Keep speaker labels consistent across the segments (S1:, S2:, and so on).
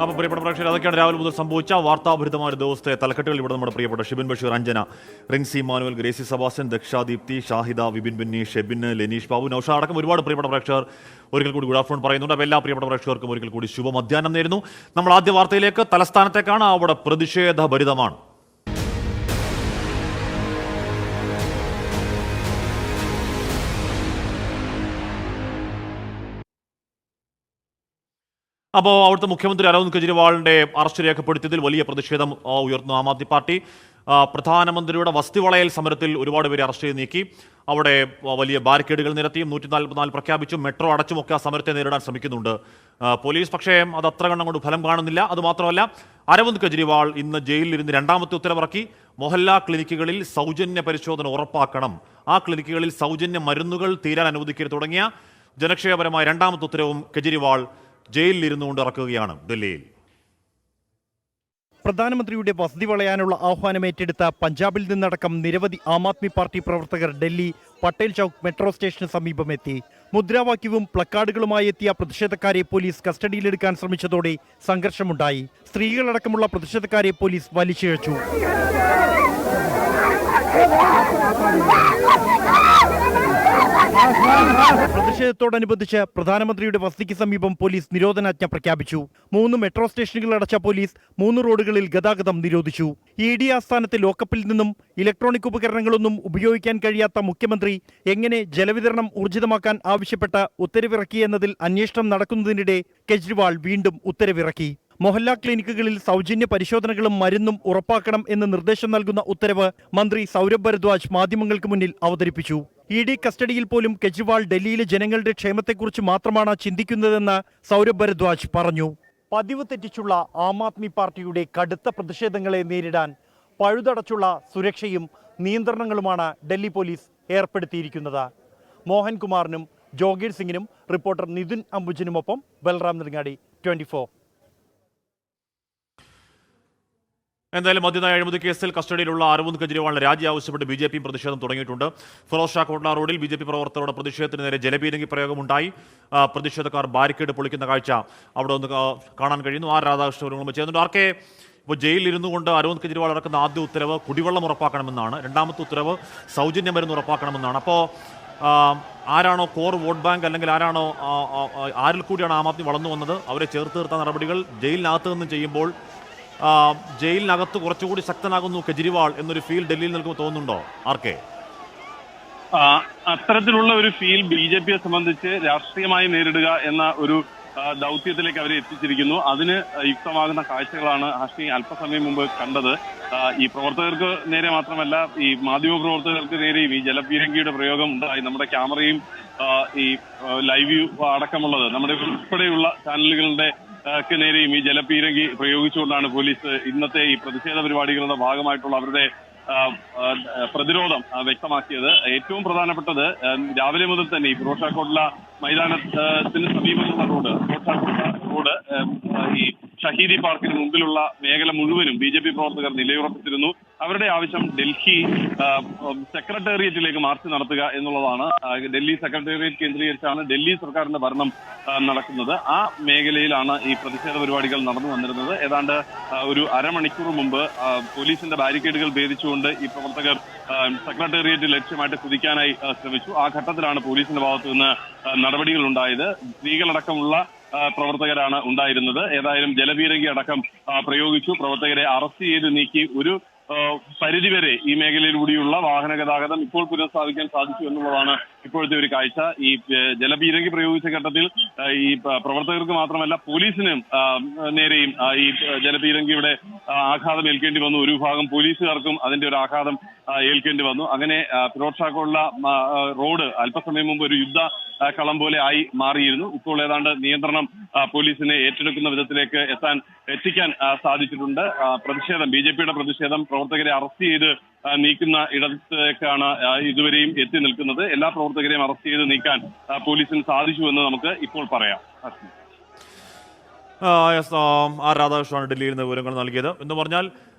S1: അപ്പോൾ പ്രിയപ്പെട്ട പ്രേക്ഷകർ, അതൊക്കെയാണ് രാവിലെ മുതൽ സംഭവിച്ച വാർത്താഭരിതമായ ഒരു ദിവസത്തെ തലക്കെട്ടുകൾ. ഇവിടെ നമ്മുടെ പ്രിയപ്പെട്ട ഷിബിൻ ബഷീർ, അഞ്ജന, റിൻസി മാനുവൽ, ഗ്രേസി സബാസ്റ്റ്യൻ, ദീപ്തി, ഷാഹിദ, വിപിൻ ബെന്നി, ഷെബിൻ, ലെനീഷ് ബാബു, നൗഷ അടക്കം ഒരുപാട് പ്രിയപ്പെട്ട പ്രേക്ഷകർ ഒരിക്കൽ കൂടി ഗുഡ് ആഫ്റ്റർനൂൺ പറയുന്നുണ്ട്. അപ്പോൾ എല്ലാ പ്രിയപ്പെട്ട പ്രേക്ഷകർക്കും ഒരിക്കൽ കൂടി ശുഭ മധ്യാഹ്നം നേരുന്നു. നമ്മൾ ആദ്യ വാർത്തയിലേക്ക്, തലസ്ഥാനത്തേക്കാണ്. അവിടെ പ്രതിഷേധഭരിതമാണ്. അപ്പോൾ അവിടുത്തെ മുഖ്യമന്ത്രി അരവിന്ദ് കെജ്രിവാളിന്റെ അറസ്റ്റ് രേഖപ്പെടുത്തിയതിൽ വലിയ പ്രതിഷേധം ഉയർന്നു ആം ആദ്മി പാർട്ടി. പ്രധാനമന്ത്രിയുടെ വസ്തിവളയൽ സമരത്തിൽ ഒരുപാട് പേരെ അറസ്റ്റ് ചെയ്ത് നീക്കി. അവിടെ വലിയ ബാരിക്കേഡുകൾ നിരത്തിയും 144 പ്രഖ്യാപിച്ചും മെട്രോ അടച്ചുമൊക്കെ ആ സമരത്തെ നേരിടാൻ ശ്രമിക്കുന്നുണ്ട് പോലീസ്. പക്ഷേ അത് അത്ര കണ്ണം കൊണ്ട് ഫലം കാണുന്നില്ല. അതുമാത്രമല്ല, അരവിന്ദ് കെജ്രിവാൾ ഇന്ന് ജയിലിലിരുന്ന് രണ്ടാമത്തെ ഉത്തരവിറക്കി. മൊഹല്ല ക്ലിനിക്കുകളിൽ സൗജന്യ പരിശോധന ഉറപ്പാക്കണം, ആ ക്ലിനിക്കുകളിൽ സൗജന്യ മരുന്നുകൾ തീരാൻ അനുവദിക്കരുത് തുടങ്ങിയ ജനക്ഷേമപരമായ രണ്ടാമത്തെ ഉത്തരവും കെജ്രിവാൾ ജയിലിലിരുന്നുകൊണ്ട് ഇറക്കുകയാണ് ഡൽഹിയിൽ.
S2: പ്രധാനമന്ത്രിയുടെ വസതി വളയാനുള്ള ആഹ്വാനം ഏറ്റെടുത്ത പഞ്ചാബിൽ നിന്നടക്കം നിരവധി ആം ആദ്മി പാർട്ടി പ്രവർത്തകർ ഡൽഹി പട്ടേൽ ചൌക്ക് മെട്രോ സ്റ്റേഷന് സമീപമെത്തി. മുദ്രാവാക്യവും പ്ലക്കാർഡുകളുമായി എത്തിയ പ്രതിഷേധക്കാരെ പോലീസ് കസ്റ്റഡിയിലെടുക്കാൻ ശ്രമിച്ചതോടെ സംഘർഷമുണ്ടായി. സ്ത്രീകളടക്കമുള്ള പ്രതിഷേധക്കാരെ പോലീസ് വലിച്ചിഴച്ചു. പ്രതിഷേധത്തോടനുബന്ധിച്ച് പ്രധാനമന്ത്രിയുടെ വസതിക്ക് സമീപം പോലീസ് നിരോധനാജ്ഞ പ്രഖ്യാപിച്ചു. 3 മെട്രോ സ്റ്റേഷനുകൾ അടച്ച പോലീസ് 3 റോഡുകളിൽ ഗതാഗതം നിരോധിച്ചു. ED ആസ്ഥാനത്തെ ലോക്കപ്പിൽ നിന്നും ഇലക്ട്രോണിക് ഉപകരണങ്ങളൊന്നും ഉപയോഗിക്കാൻ കഴിയാത്ത മുഖ്യമന്ത്രി എങ്ങനെ ജലവിതരണം ഊർജിതമാക്കാൻ ആവശ്യപ്പെട്ട ഉത്തരവിറക്കിയെന്നതിൽ അന്വേഷണം നടക്കുന്നതിനിടെ കെജ്രിവാൾ വീണ്ടും ഉത്തരവിറക്കി. മൊഹല്ല ക്ലിനിക്കുകളിൽ സൗജന്യ പരിശോധനകളും മരുന്നും ഉറപ്പാക്കണം എന്ന് നിർദ്ദേശം നൽകുന്ന ഉത്തരവ് മന്ത്രി സൗരഭ് ഭരദ്വാജ് മാധ്യമങ്ങൾക്ക് മുന്നിൽ അവതരിപ്പിച്ചു. ED കസ്റ്റഡിയിൽ പോലും കെജ്രിവാൾ ഡൽഹിയിലെ ജനങ്ങളുടെ ക്ഷേമത്തെക്കുറിച്ച് മാത്രമാണ് ചിന്തിക്കുന്നതെന്ന് സൗരഭ് ഭരദ്വാജ് പറഞ്ഞു. പതിവ് തെറ്റിച്ചുള്ള ആം ആദ്മി പാർട്ടിയുടെ കടുത്ത പ്രതിഷേധങ്ങളെ നേരിടാൻ പഴുതടച്ചുള്ള സുരക്ഷയും നിയന്ത്രണങ്ങളുമാണ് ഡൽഹി പോലീസ് ഏർപ്പെടുത്തിയിരിക്കുന്നത്. മോഹൻകുമാറിനും ജോഗീർ സിംഗിനും റിപ്പോർട്ടർ നിതിൻ അംബുജനുമൊപ്പം ബൽറാം നെടുങ്ങാടി, 24.
S1: എന്തായാലും മദ്യനയ അഴിമതി കേസിൽ കസ്റ്റഡിയിലുള്ള അരവിന്ദ് കെജ്രിവാളിന് രാജി ആവശ്യപ്പെട്ട് BJP പ്രതിഷേധം തുടങ്ങിയിട്ടുണ്ട്. ഫിറോസ് ഷാ കോട്ട്ല റോഡിൽ BJP പ്രവർത്തകരുടെ പ്രതിഷേധത്തിന് നേരെ ജലപീരങ്കി പ്രയോഗമുണ്ടായി. പ്രതിഷേധക്കാർ ബാരിക്കേഡ് പൊളിക്കുന്ന കാഴ്ച അവിടെ ഒന്ന് കാണാൻ കഴിയുന്നു. രാധാകൃഷ്ണൻ ചെയ്യുന്നുണ്ട്. ആർക്കെ ഇപ്പോൾ ജയിലിലിരുന്നു കൊണ്ട് അരവിന്ദ് കെജ്രിവാൾ ഇറക്കുന്ന ആദ്യ ഉത്തരവ് കുടിവെള്ളം ഉറപ്പാക്കണമെന്നാണ്. രണ്ടാമത്തെ ഉത്തരവ് സൗജന്യ മരുന്ന് ഉറപ്പാക്കണമെന്നാണ്. അപ്പോൾ ആരാണോ കോർ വോട്ട് ബാങ്ക്, അല്ലെങ്കിൽ ആരാണോ ആരിൽ കൂടിയാണ് ആം ആദ്മി വളർന്നു വന്നത്, അവരെ ചേർത്ത് നിർത്താൻ നടപടികൾ ജയിലിനകത്ത് നിന്നും ചെയ്യുമ്പോൾ ജയിലിനകത്ത് കുറച്ചുകൂടി ശക്തനാകുന്നു കെജ്രിവാൾ എന്നൊരു ഫീൽ ഡൽഹിയിൽ നിൽക്കുമ്പോൾ തോന്നുന്നുണ്ടോ ആർക്കെ?
S3: അത്തരത്തിലുള്ള ഒരു ഫീൽ BJPയെ സംബന്ധിച്ച് രാഷ്ട്രീയമായി നേരിടുക എന്ന ഒരു ദൗത്യത്തിലേക്ക് അവരെ എത്തിച്ചിരിക്കുന്നു. അതിന് യുക്തമാകുന്ന കാഴ്ചകളാണ് ഹാഷ്മി അല്പസമയം മുമ്പ് കണ്ടത്. ഈ പ്രവർത്തകർക്ക് നേരെ മാത്രമല്ല, ഈ മാധ്യമ പ്രവർത്തകർക്ക് നേരെയും ഈ ജലപീരങ്കിയുടെ പ്രയോഗം ഉണ്ടായി. നമ്മുടെ ക്യാമറയും ഈ ലൈവ് വ്യൂ അടക്കമുള്ളത് നമ്മുടെ ഉൾപ്പെടെയുള്ള ചാനലുകളുടെ നേരെയും ഈ ജലപീരങ്കി പ്രയോഗിച്ചുകൊണ്ടാണ് പോലീസ് ഇന്നത്തെ ഈ പ്രതിഷേധ പരിപാടികളുടെ ഭാഗമായിട്ടുള്ള അവരുടെ പ്രതിരോധം വ്യക്തമാക്കിയത്. ഏറ്റവും പ്രധാനപ്പെട്ടത് രാവിലെ മുതൽ തന്നെ ഈ ഫിറോസ് ഷാ കോട്ട്ല മൈതാനത്തിന് സമീപമുള്ള റോഡ് ഈ ഷഹീദി പാർക്കിന് മുമ്പിലുള്ള മേഖല മുഴുവനും BJP പ്രവർത്തകർ നിലയുറപ്പിച്ചിരുന്നു. അവരുടെ ആവശ്യം ഡൽഹി സെക്രട്ടേറിയറ്റിലേക്ക് മാർച്ച് നടത്തുക എന്നുള്ളതാണ്. ഡൽഹി സെക്രട്ടേറിയറ്റ് കേന്ദ്രീകരിച്ചാണ് ഡൽഹി സർക്കാരിന്റെ ഭരണം നടക്കുന്നത്. ആ മേഖലയിലാണ് ഈ പ്രതിഷേധ പരിപാടികൾ നടന്നു വന്നിരുന്നത്. ഏതാണ്ട് ഒരു അരമണിക്കൂർ മുമ്പ് പോലീസിന്റെ ബാരിക്കേഡുകൾ ഭേദിച്ചുകൊണ്ട് ഈ പ്രവർത്തകർ സെക്രട്ടേറിയറ്റ് ലക്ഷ്യമായിട്ട് കുതിക്കാനായി ശ്രമിച്ചു. ആ ഘട്ടത്തിലാണ് പോലീസിന്റെ ഭാഗത്തു നിന്ന് നടപടികൾ ഉണ്ടായത്. സ്ത്രീകളടക്കമുള്ള പ്രവർത്തകരാണ് ഉണ്ടായിരുന്നത്. ഏതായാലും ജലപീരങ്കി അടക്കം പ്രയോഗിച്ചു. പ്രവർത്തകരെ അറസ്റ്റ് ചെയ്ത് നീക്കി. ഒരു പരിധിവരെ ഈ മേഖലയിലൂടെയുള്ള വാഹന ഗതാഗതം ഇപ്പോൾ പുനഃസ്ഥാപിക്കാൻ സാധിച്ചു എന്നുള്ളതാണ് ഇപ്പോഴത്തെ ഒരു കാഴ്ച. ഈ ജലപീരങ്കി പ്രയോഗിച്ച ഘട്ടത്തിൽ ഈ പ്രവർത്തകർക്ക് മാത്രമല്ല പോലീസിനും നേരെയും ഈ ജലപീരങ്കിയുടെ ആഘാതം ഏൽക്കേണ്ടി വന്നു. ഒരു വിഭാഗം പോലീസുകാർക്കും അതിന്റെ ഒരു ആഘാതം ഏൽക്കേണ്ടി വന്നു. അങ്ങനെ ഫിറോസ് ഷാ കോട്ട്ല റോഡ് അല്പസമയം മുമ്പ് ഒരു യുദ്ധ കളം പോലെ ആയി മാറിയിരുന്നു. ഇപ്പോൾ ഏതാണ്ട് നിയന്ത്രണം പോലീസിനെ ഏറ്റെടുക്കുന്ന വിധത്തിലേക്ക് എത്തിക്കാൻ സാധിച്ചിട്ടുണ്ട്. പ്രതിഷേധം BJPയുടെ പ്രതിഷേധം പ്രവർത്തകരെ അറസ്റ്റ് ചെയ്ത് നീക്കുന്ന ഇടത്തേക്കാണ് ഇതുവരെയും എത്തി നിൽക്കുന്നത്. എല്ലാ പ്രവർത്തകരെയും അറസ്റ്റ് ചെയ്ത് നീക്കാൻ പോലീസിന് സാധിച്ചു എന്ന് നമുക്ക് ഇപ്പോൾ പറയാം.
S1: രാധാകൃഷ്ണനാണ് ഡൽഹിയിൽ നിന്ന് വിവരങ്ങൾ നൽകിയത്. എന്ന് പറഞ്ഞാൽ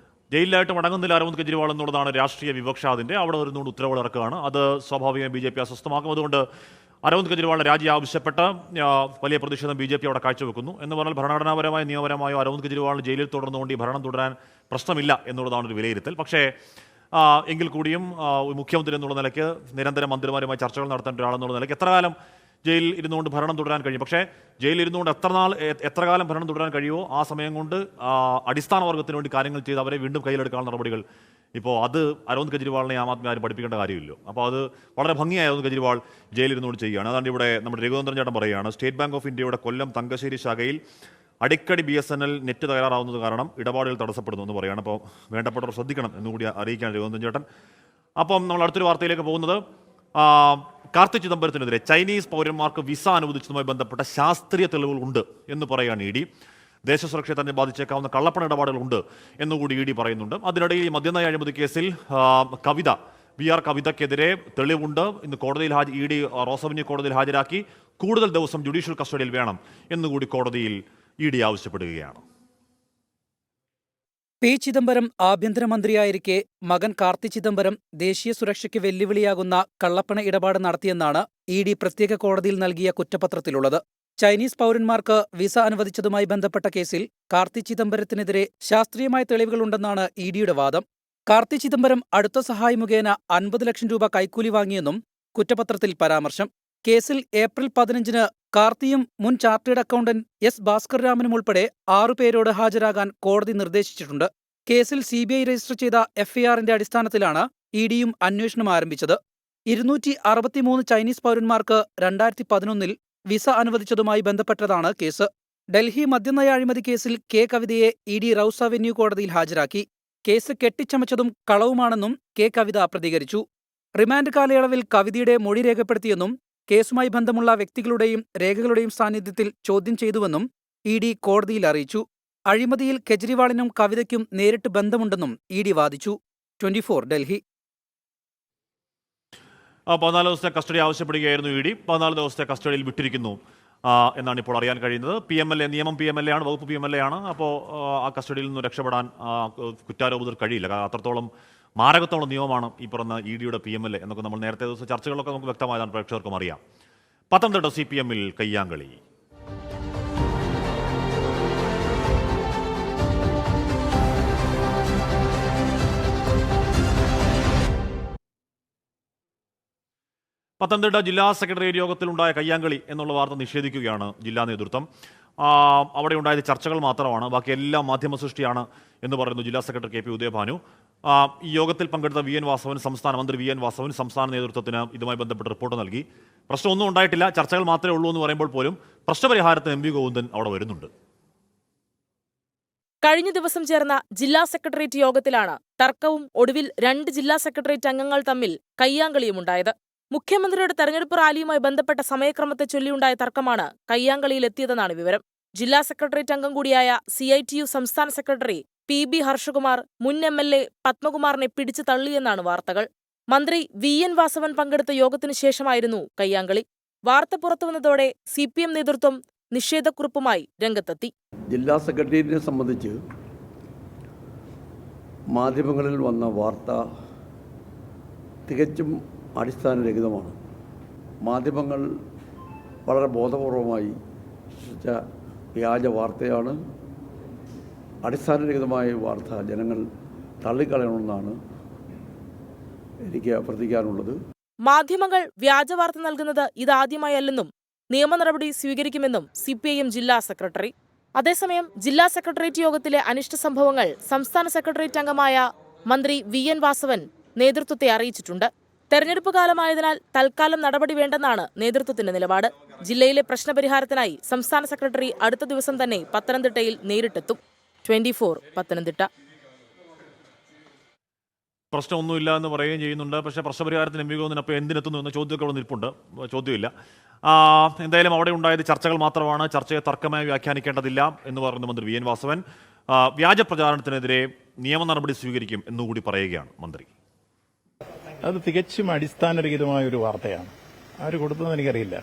S1: ജയിലിലായിട്ട് മടങ്ങുന്നില്ല അരവിന്ദ് കെജ്രിവാൾ എന്നുള്ളതാണ് രാഷ്ട്രീയ വിവക്ഷ. അവിടെ വരുന്നുകൊണ്ട് ഉത്തരവുകൾ ഇറക്കുകയാണ്. അത് സ്വാഭാവികമായി BJP അസ്വസ്ഥമാക്കും. അതുകൊണ്ട് അരവിന്ദ് കെജ്രിവാളിന്റെ രാജി ആവശ്യപ്പെട്ട് വലിയ പ്രതിഷേധം BJP അവിടെ കാഴ്ചവെക്കുന്നു. എന്ന് പറഞ്ഞാൽ ഭരണഘടനാപരമായോ നിയമപരമായോ അരവിന്ദ് കെജ്രിവാളിന് ജയിലിൽ തുടർന്നുകൊണ്ട് ഈ ഭരണം തുടരാൻ പ്രശ്നമില്ല എന്നുള്ളതാണ് ഒരു വിലയിരുത്തൽ. പക്ഷേ എങ്കിൽ കൂടിയും മുഖ്യമന്ത്രി എന്നുള്ള നിലയ്ക്ക് നിരന്തരം മന്ത്രിമാരുമായി ചർച്ചകൾ നടത്തേണ്ട ഒരാളെന്നുള്ള നിലയ്ക്ക് എത്ര കാലം ജയിലിൽ ഇരുന്നുകൊണ്ട് ഭരണം തുടരാൻ കഴിയും? പക്ഷേ ജയിലിൽ ഇരുന്നുകൊണ്ട് എത്ര കാലം ഭരണം തുടരാൻ കഴിയുമോ ആ സമയം കൊണ്ട് അടിസ്ഥാന വർഗത്തിന് വേണ്ടി കാര്യങ്ങൾ ചെയ്ത് അവരെ വീണ്ടും കയ്യിലെടുക്കാനുള്ള നടപടികൾ ഇപ്പോൾ അത് അരവിന്ദ് കെജ്രിവാളിനെ ആം ആദ്മി ആരും പഠിപ്പിക്കേണ്ട കാര്യമില്ലല്ലോ. അപ്പോൾ അത് വളരെ ഭംഗിയായി അരവിന്ദ് കെജ്രിവാൾ ജയിലിരുന്നുകൊണ്ട് ചെയ്യുകയാണ്. അതാണ് ഇവിടെ നമ്മുടെ രഘുനന്ദൻ ചേട്ടൻ പറയുകയാണ്, സ്റ്റേറ്റ് ബാങ്ക് ഓഫ് ഇന്ത്യയുടെ കൊല്ലം തങ്കശ്ശേരി ശാഖയിൽ അടിക്കടി BSNL നെറ്റ് തയ്യാറാവുന്നത് കാരണം ഇടപാടുകൾ തടസ്സപ്പെടുന്നു എന്ന് പറയുകയാണ്. അപ്പോൾ വേണ്ടപ്പെട്ടവർ ശ്രദ്ധിക്കണം എന്നുകൂടി അറിയിക്കുകയാണ് രഘുനന്ദൻ ചേട്ടൻ. അപ്പം നമ്മൾ അടുത്തൊരു വാർത്തയിലേക്ക് പോകുന്നത് കാർത്തി ചിദംബരത്തിനെതിരെ ചൈനീസ് പൗരന്മാർക്ക് വിസ അനുവദിച്ചതുമായി ബന്ധപ്പെട്ട ശാസ്ത്രീയ തെളിവുകൾ ഉണ്ട് എന്ന് പറയുകയാണ് ED. ദേശസുരക്ഷയെ തന്നെ ബാധിച്ചേക്കാവുന്ന കള്ളപ്പണ ഇടപാടുകളുണ്ട് എന്നുകൂടി ED പറയുന്നുണ്ട്. അതിനിടയിൽ ഈ മദ്യനയ അഴിമതി കേസിൽ VR കവിതയ്ക്കെതിരെ തെളിവുണ്ട്. ഇന്ന് കോടതിയിൽ ED റോസ് അവന്യൂ കോടതിയിൽ ഹാജരാക്കി കൂടുതൽ ദിവസം ജുഡീഷ്യൽ കസ്റ്റഡിയിൽ വേണം എന്നുകൂടി കോടതിയിൽ ED ആവശ്യപ്പെടുകയാണ്.
S4: പി ചിദംബരം ആഭ്യന്തരമന്ത്രിയായിരിക്കെ മകൻ കാർത്തി ചിദംബരം ദേശീയ സുരക്ഷയ്ക്ക് വെല്ലുവിളിയാകുന്ന കള്ളപ്പണ ഇടപാട് നടത്തിയെന്നാണ് ED പ്രത്യേക കോടതിയിൽ നൽകിയ കുറ്റപത്രത്തിലുള്ളത്. ചൈനീസ് പൗരന്മാർക്ക് വിസ അനുവദിച്ചതുമായി ബന്ധപ്പെട്ട കേസിൽ കാർത്തി ചിദംബരത്തിനെതിരെ ശാസ്ത്രീയമായ തെളിവുകളുണ്ടെന്നാണ് EDയുടെ വാദം. കാർത്തി ചിദംബരം അടുത്ത സഹായി മുഖേന 50 ലക്ഷം രൂപ കൈക്കൂലി വാങ്ങിയെന്നും കുറ്റപത്രത്തിൽ പരാമർശം. കേസിൽ ഏപ്രിൽ 15-ന് കാർത്തിയും മുൻ ചാർട്ടേഡ് അക്കൗണ്ടന്റ് S ഭാസ്കർ രാമനും ഉൾപ്പെടെ 6 പേരോട് ഹാജരാകാൻ കോടതി നിർദ്ദേശിച്ചിട്ടുണ്ട്. കേസിൽ CBI രജിസ്റ്റർ ചെയ്ത FIR-ന്റെ അടിസ്ഥാനത്തിലാണ് EDയും അന്വേഷണം ആരംഭിച്ചത്. 263 ചൈനീസ് പൗരന്മാർക്ക് 2011-ൽ വിസ അനുവദിച്ചതുമായി ബന്ധപ്പെട്ടതാണ് കേസ്. ഡൽഹി മദ്യനയ അഴിമതി കേസിൽ K കവിതയെ ED റൌസ് അവന്യൂ കോടതിയിൽ ഹാജരാക്കി. കേസ് കെട്ടിച്ചമച്ചതും കളവുമാണെന്നും K കവിത പ്രതികരിച്ചു. റിമാൻഡ് കാലയളവിൽ കവിതയുടെ മൊഴി രേഖപ്പെടുത്തിയെന്നും കേസുമായി ബന്ധമുള്ള വ്യക്തികളുടെയും രേഖകളുടെയും സാന്നിധ്യത്തിൽ ചോദ്യം ചെയ്തുവെന്നും ED കോടതിയിൽ അറിയിച്ചു. അഴിമതിയിൽ കെജ്രിവാളിനും കവിതയ്ക്കും നേരിട്ട് ബന്ധമുണ്ടെന്നും ED വാദിച്ചു. 24 ഡൽഹി.
S1: 14 ദിവസത്തെ കസ്റ്റഡി ആവശ്യപ്പെടുകയായിരുന്നു ED. 14 ദിവസത്തെ കസ്റ്റഡിയിൽ വിട്ടിരിക്കുന്നു എന്നാണ് ഇപ്പോൾ അറിയാൻ കഴിയുന്നത്. PMLA നിയമം PMLA ആണ്, വകുപ്പ് PMLA ആണ്. അപ്പോൾ ആ കസ്റ്റഡിയിൽ നിന്ന് രക്ഷപ്പെടാൻ കുറ്റാരോപിതർ കഴിയില്ല. അത്രത്തോളം മാരകത്തോളം നിയമമാണ് ഈ പറഞ്ഞ EDയുടെ PMLA എന്നൊക്കെ നമ്മൾ നേരത്തെ ദിവസം ചർച്ചകളൊക്കെ നമുക്ക് വ്യക്തമായതാണ്, പ്രേക്ഷകർക്കും അറിയാം. പത്തനംതിട്ട CPM-ൽ കയ്യാങ്കളി. പത്തനംതിട്ട ജില്ലാ സെക്രട്ടേറിയറ്റ് യോഗത്തിലുണ്ടായ കയ്യാങ്കളി എന്നുള്ള വാർത്ത നിഷേധിക്കുകയാണ് ജില്ലാ നേതൃത്വം. അവിടെ ഉണ്ടായത് ചർച്ചകൾ മാത്രമാണ്, ബാക്കി എല്ലാം മാധ്യമ സൃഷ്ടിയാണ് എന്ന് പറയുന്നു ജില്ലാ സെക്രട്ടറി KP ഉദയഭാനു. ഈ യോഗത്തിൽ പങ്കെടുത്ത VN വാസവൻ, സംസ്ഥാന മന്ത്രി VN വാസവൻ സംസ്ഥാന നേതൃത്വത്തിന് ഇതുമായി ബന്ധപ്പെട്ട് റിപ്പോർട്ട് നൽകി. പ്രശ്നമൊന്നും ഉണ്ടായിട്ടില്ല, ചർച്ചകൾ മാത്രമേ ഉള്ളൂ എന്ന് പറയുമ്പോൾ പോലും പ്രശ്നപരിഹാരത്തിന് MP ഗോവിന്ദൻ അവിടെ വരുന്നുണ്ട്.
S5: കഴിഞ്ഞ ദിവസം ചേർന്ന ജില്ലാ സെക്രട്ടേറിയറ്റ് യോഗത്തിലാണ് തർക്കവും ഒടുവിൽ 2 ജില്ലാ സെക്രട്ടേറിയറ്റ് അംഗങ്ങൾ തമ്മിൽ കയ്യാങ്കളിയുമുണ്ടായത്. മുഖ്യമന്ത്രിയുടെ തെരഞ്ഞെടുപ്പ് റാലിയുമായി ബന്ധപ്പെട്ട സമയക്രമത്തെ ചൊല്ലിയുണ്ടായ തർക്കമാണ് കയ്യാങ്കളിയിലെത്തിയതെന്നാണ് വിവരം. ജില്ലാ സെക്രട്ടേറിയറ്റ് അംഗം കൂടിയായ CITU സംസ്ഥാന സെക്രട്ടറി PB ഹർഷകുമാർ മുൻ MLA പത്മകുമാറിനെ പിടിച്ചു തള്ളിയെന്നാണ് വാർത്തകൾ. മന്ത്രി VN വാസവൻ പങ്കെടുത്ത യോഗത്തിനു ശേഷമായിരുന്നു കയ്യാങ്കളി. വാർത്ത പുറത്തുവന്നതോടെ CPM നേതൃത്വം നിഷേധക്കുറിപ്പുമായി രംഗത്തെത്തി.
S6: ജില്ലാ സെക്രട്ടേറിയറ്റിനെ സംബന്ധിച്ച് മാധ്യമങ്ങളിൽ വന്ന വാർത്ത തികച്ചും അടിസ്ഥാനരഹിതമാണ്. മാധ്യമങ്ങൾ വളരെ ബോധപൂർവമായി സൃഷ്ടിച്ച വ്യാജ വാർത്തയാണ്. അടിസ്ഥാനരഹിതമായ വാർത്ത ജനങ്ങൾ തള്ളിക്കളയണമെന്നാണ് എനിക്ക് അഭ്യർത്ഥിക്കാനുള്ളത്.
S5: മാധ്യമങ്ങൾ വ്യാജവാർത്ത നൽകുന്നത് ഇതാദ്യമായല്ലെന്നും നിയമ നടപടി സ്വീകരിക്കുമെന്നും CPIM ജില്ലാ സെക്രട്ടറി. അതേസമയം ജില്ലാ സെക്രട്ടേറിയറ്റ് യോഗത്തിലെ അനിഷ്ട സംഭവങ്ങൾ സംസ്ഥാന സെക്രട്ടേറിയറ്റ് അംഗമായ മന്ത്രി VN വാസവൻ നേതൃത്വത്തെ അറിയിച്ചിട്ടുണ്ട്. തെരഞ്ഞെടുപ്പ് കാലമായതിനാൽ തൽക്കാലം നടപടി വേണ്ടെന്നാണ് നേതൃത്വത്തിന്റെ നിലപാട്. ജില്ലയിലെ പ്രശ്നപരിഹാരത്തിനായി സംസ്ഥാന സെക്രട്ടറി അടുത്ത ദിവസം തന്നെ പത്തനംതിട്ടയിൽ നേരിട്ടെത്തും. 24 പത്തനംതിട്ട.
S1: പ്രശ്നമൊന്നുമില്ല എന്ന് പറയുകയും ചെയ്യുന്നുണ്ട്. പക്ഷേ പ്രശ്നപരിഹാരത്തിന് MP ഗോവിന്ദൻ എന്തിനെത്തുന്നു എന്ന ചോദ്യമൊക്കെ അവിടെ നിൽപ്പുണ്ട്. ചോദ്യമില്ല. എന്തായാലും അവിടെ ഉണ്ടായത് ചർച്ചകൾ മാത്രമാണ്, ചർച്ചയെ തർക്കമായി വ്യാഖ്യാനിക്കേണ്ടതില്ല എന്ന് പറയുന്ന മന്ത്രി VN വാസവൻ. വ്യാജ പ്രചാരണത്തിനെതിരെ നിയമ നടപടി സ്വീകരിക്കും എന്നുകൂടി പറയുകയാണ് മന്ത്രി.
S7: അത് തികച്ചും അടിസ്ഥാനരഹിതമായ ഒരു വാർത്തയാണ്. ആര് കൊടുത്തതെന്ന് എനിക്കറിയില്ല.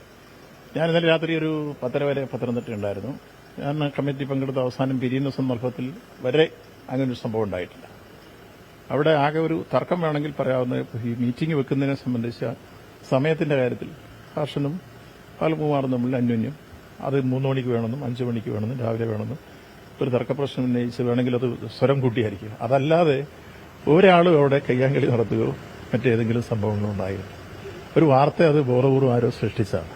S7: ഞാൻ ഇന്നലെ രാത്രി ഒരു 10:30 വരെ പത്തനംതിട്ട ഉണ്ടായിരുന്നു. ഞാൻ കമ്മിറ്റി പങ്കെടുത്ത അവസാനം പിരിയുന്ന സന്ദർഭത്തിൽ വരെ അങ്ങനൊരു സംഭവം ഉണ്ടായിട്ടില്ല. അവിടെ ആകെ ഒരു തർക്കം വേണമെങ്കിൽ പറയാവുന്ന ഈ മീറ്റിംഗ് വെക്കുന്നതിനെ സംബന്ധിച്ച സമയത്തിന്റെ കാര്യത്തിൽ ഹർഷനും ബാലകുമാറും തമ്മിൽ അന്യോന്യം അത് 3 മണിക്ക് വേണമെന്നും 5 മണിക്ക് വേണമെന്നും രാവിലെ വേണമെന്നും ഒരു തർക്കപ്രശ്നം ഉന്നയിച്ച് വേണമെങ്കിൽ അത് സ്വരം കൂട്ടിയായിരിക്കും. അതല്ലാതെ ഒരാളും അവിടെ കയ്യാങ്കളി നടത്തുകയോ മറ്റേതെങ്കിലും സംഭവങ്ങളോ ഉണ്ടായിരുന്നു. ഒരു വാർത്ത അത് ബോധപൂർവ്വം ആരോ സൃഷ്ടിച്ചാണ്.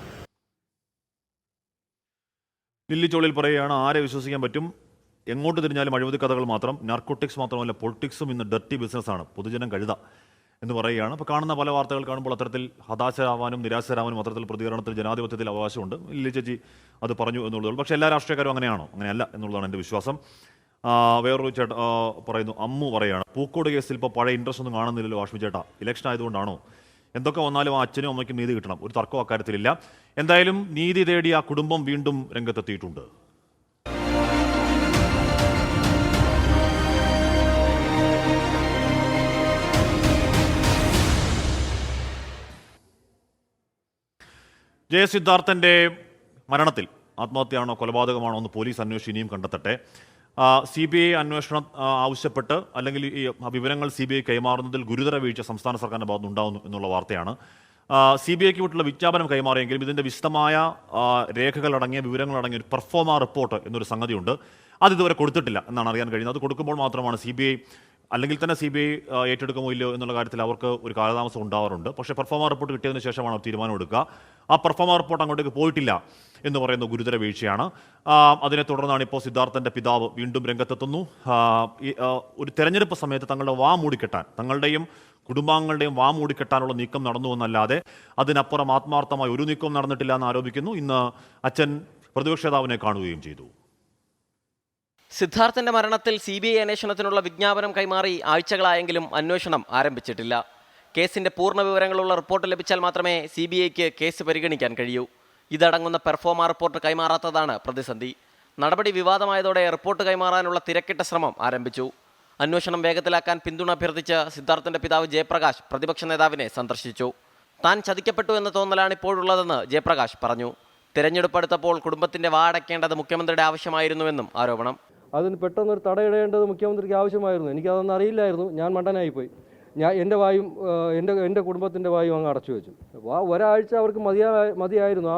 S1: ലില്ലിച്ചോളിൽ പറയുകയാണ്, ആരെ വിശ്വസിക്കാൻ പറ്റും? എങ്ങോട്ട് തിരിഞ്ഞാലും അഴിമതി കഥകൾ മാത്രം. നാർക്കോട്ടിക്സ് മാത്രമല്ല, പൊളിറ്റിക്സും ഇന്ന് ഡർട്ടി ബിസിനസ്സാണ്. പൊതുജനം കഴുത എന്ന് പറയുകയാണ്. അപ്പോൾ കാണുന്ന പല വാർത്തകൾ കാണുമ്പോൾ അത്തരത്തിൽ ഹതാശരാവാനും നിരാശരാവാനും അത്തരത്തിൽ പ്രതികരണത്തിൽ ജനാധിപത്യത്തിൽ അവകാശമുണ്ട്. ലില്ലി ചേച്ചി അത് പറഞ്ഞു എന്നുള്ളതുള്ളൂ. പക്ഷേ എല്ലാ രാഷ്ട്രീയക്കാരും അങ്ങനെയാണോ? അങ്ങനെയല്ല എന്നുള്ളതാണ് എൻ്റെ വിശ്വാസം. വേറൊരു ചേട്ട പറയുന്നു, അമ്മു പറയുകയാണ്, പൂക്കോട് കേസിൽ ഇപ്പോൾ പഴയ ഇൻട്രസ്റ്റ് ഒന്നും കാണുന്നില്ലല്ലോ വാഷ്മി ചേട്ടാ, ഇലക്ഷൻ ആയതുകൊണ്ടാണോ? എന്തൊക്കെ വന്നാലും ആ അച്ഛനും അമ്മയ്ക്കും നീതി കിട്ടണം, ഒരു തർക്കം അക്കാര്യത്തിലില്ല. എന്തായാലും നീതി തേടി ആ കുടുംബം വീണ്ടും രംഗത്തെത്തിയിട്ടുണ്ട്. ജയസിദ്ധാർത്ഥൻ്റെ മരണത്തിൽ ആത്മഹത്യയാണോ കൊലപാതകമാണോ എന്ന് പോലീസ് അന്വേഷിച്ച് ഇനിയും കണ്ടെത്തട്ടെ. CBI അന്വേഷണം ആവശ്യപ്പെട്ട് അല്ലെങ്കിൽ ഈ വിവരങ്ങൾ CBI കൈമാറുന്നതിൽ ഗുരുതര വീഴ്ച സംസ്ഥാന സർക്കാരിൻ്റെ ഭാഗത്ത് ഉണ്ടാകുന്നു എന്നുള്ള വാർത്തയാണ്. CBIക്ക് വിട്ടുള്ള വിജ്ഞാപനം കൈമാറിയെങ്കിലും ഇതിൻ്റെ വിശദമായ രേഖകളടങ്ങിയ വിവരങ്ങളടങ്ങിയ ഒരു പെർഫോമ റിപ്പോർട്ട് എന്നൊരു സംഗതിയുണ്ട്. അതിതുവരെ കൊടുത്തിട്ടില്ല എന്നാണ് അറിയാൻ കഴിയുന്നത്. അത് കൊടുക്കുമ്പോൾ മാത്രമാണ് CBI അല്ലെങ്കിൽ തന്നെ CBI ഏറ്റെടുക്കുമോ ഇല്ലയോ എന്നുള്ള കാര്യത്തിൽ അവർക്ക് ഒരു കാലതാമസം ഉണ്ടാവാറുണ്ട്. പക്ഷേ പെർഫോമ റിപ്പോർട്ട് കിട്ടിയതിന് ശേഷമാണ് തീരുമാനം എടുക്കുക. ആ പെർഫോമ റിപ്പോർട്ട് അങ്ങോട്ടേക്ക് പോയിട്ടില്ല എന്ന് പറയുന്ന ഗുരുതര വീഴ്ചയാണ്. അതിനെ തുടർന്നാണ് ഇപ്പോൾ സിദ്ധാർത്ഥൻ്റെ പിതാവ് വീണ്ടും രംഗത്തെത്തുന്നു. ഒരു തെരഞ്ഞെടുപ്പ് സമയത്ത് തങ്ങളുടെ വാ മൂടിക്കെട്ടാൻ, തങ്ങളുടെയും കുടുംബാംഗങ്ങളുടെയും വാ മൂടിക്കെട്ടാനുള്ള നീക്കം നടന്നു എന്നല്ലാതെ അതിനപ്പുറം ആത്മാർത്ഥമായ ഒരു നീക്കവും നടന്നിട്ടില്ല എന്ന് ആരോപിക്കുന്നു. ഇന്ന് അച്ഛൻ പ്രതിപക്ഷ നേതാവിനെ കാണുകയും ചെയ്തു.
S8: സിദ്ധാർത്ഥന്റെ മരണത്തിൽ CBI അന്വേഷണത്തിനുള്ള വിജ്ഞാപനം കൈമാറി ആഴ്ചകളായെങ്കിലും അന്വേഷണം ആരംഭിച്ചിട്ടില്ല. കേസിന്റെ പൂർണ്ണ വിവരങ്ങളുള്ള റിപ്പോർട്ട് ലഭിച്ചാൽ മാത്രമേ CBIക്ക് കേസ് പരിഗണിക്കാൻ കഴിയൂ. ഇതടങ്ങുന്ന പെർഫോമ റിപ്പോർട്ട് കൈമാറാത്തതാണ് പ്രതിസന്ധി. നടപടി വിവാദമായതോടെ റിപ്പോർട്ട് കൈമാറാനുള്ള തിരക്കിട്ട ശ്രമം ആരംഭിച്ചു. അന്വേഷണം വേഗത്തിലാക്കാൻ പിന്തുണ അഭ്യർത്ഥിച്ച് സിദ്ധാർത്ഥന്റെ പിതാവ് ജയപ്രകാശ് പ്രതിപക്ഷ നേതാവിനെ സന്ദർശിച്ചു. താൻ ചതിക്കപ്പെട്ടു എന്ന തോന്നലാണ് ഇപ്പോഴുള്ളതെന്ന് ജയപ്രകാശ് പറഞ്ഞു. തിരഞ്ഞെടുപ്പ് അടുത്തപ്പോൾ കുടുംബത്തിന്റെ വാ അടയ്ക്കേണ്ടത് മുഖ്യമന്ത്രിയുടെ ആവശ്യമായിരുന്നുവെന്നും ആരോപണം.
S9: അതിന് പെട്ടെന്നൊരു തടയിടേണ്ടത് മുഖ്യമന്ത്രിക്ക് ആവശ്യമായിരുന്നു. എനിക്കതൊന്നും അറിയില്ലായിരുന്നു. ഞാൻ മണ്ടനായിപ്പോയി. എൻ്റെ വായും എൻ്റെ കുടുംബത്തിൻ്റെ വായും അങ്ങ് അടച്ചു വെച്ചു. ഒരാഴ്ച അവർക്ക് മതിയായിരുന്നു.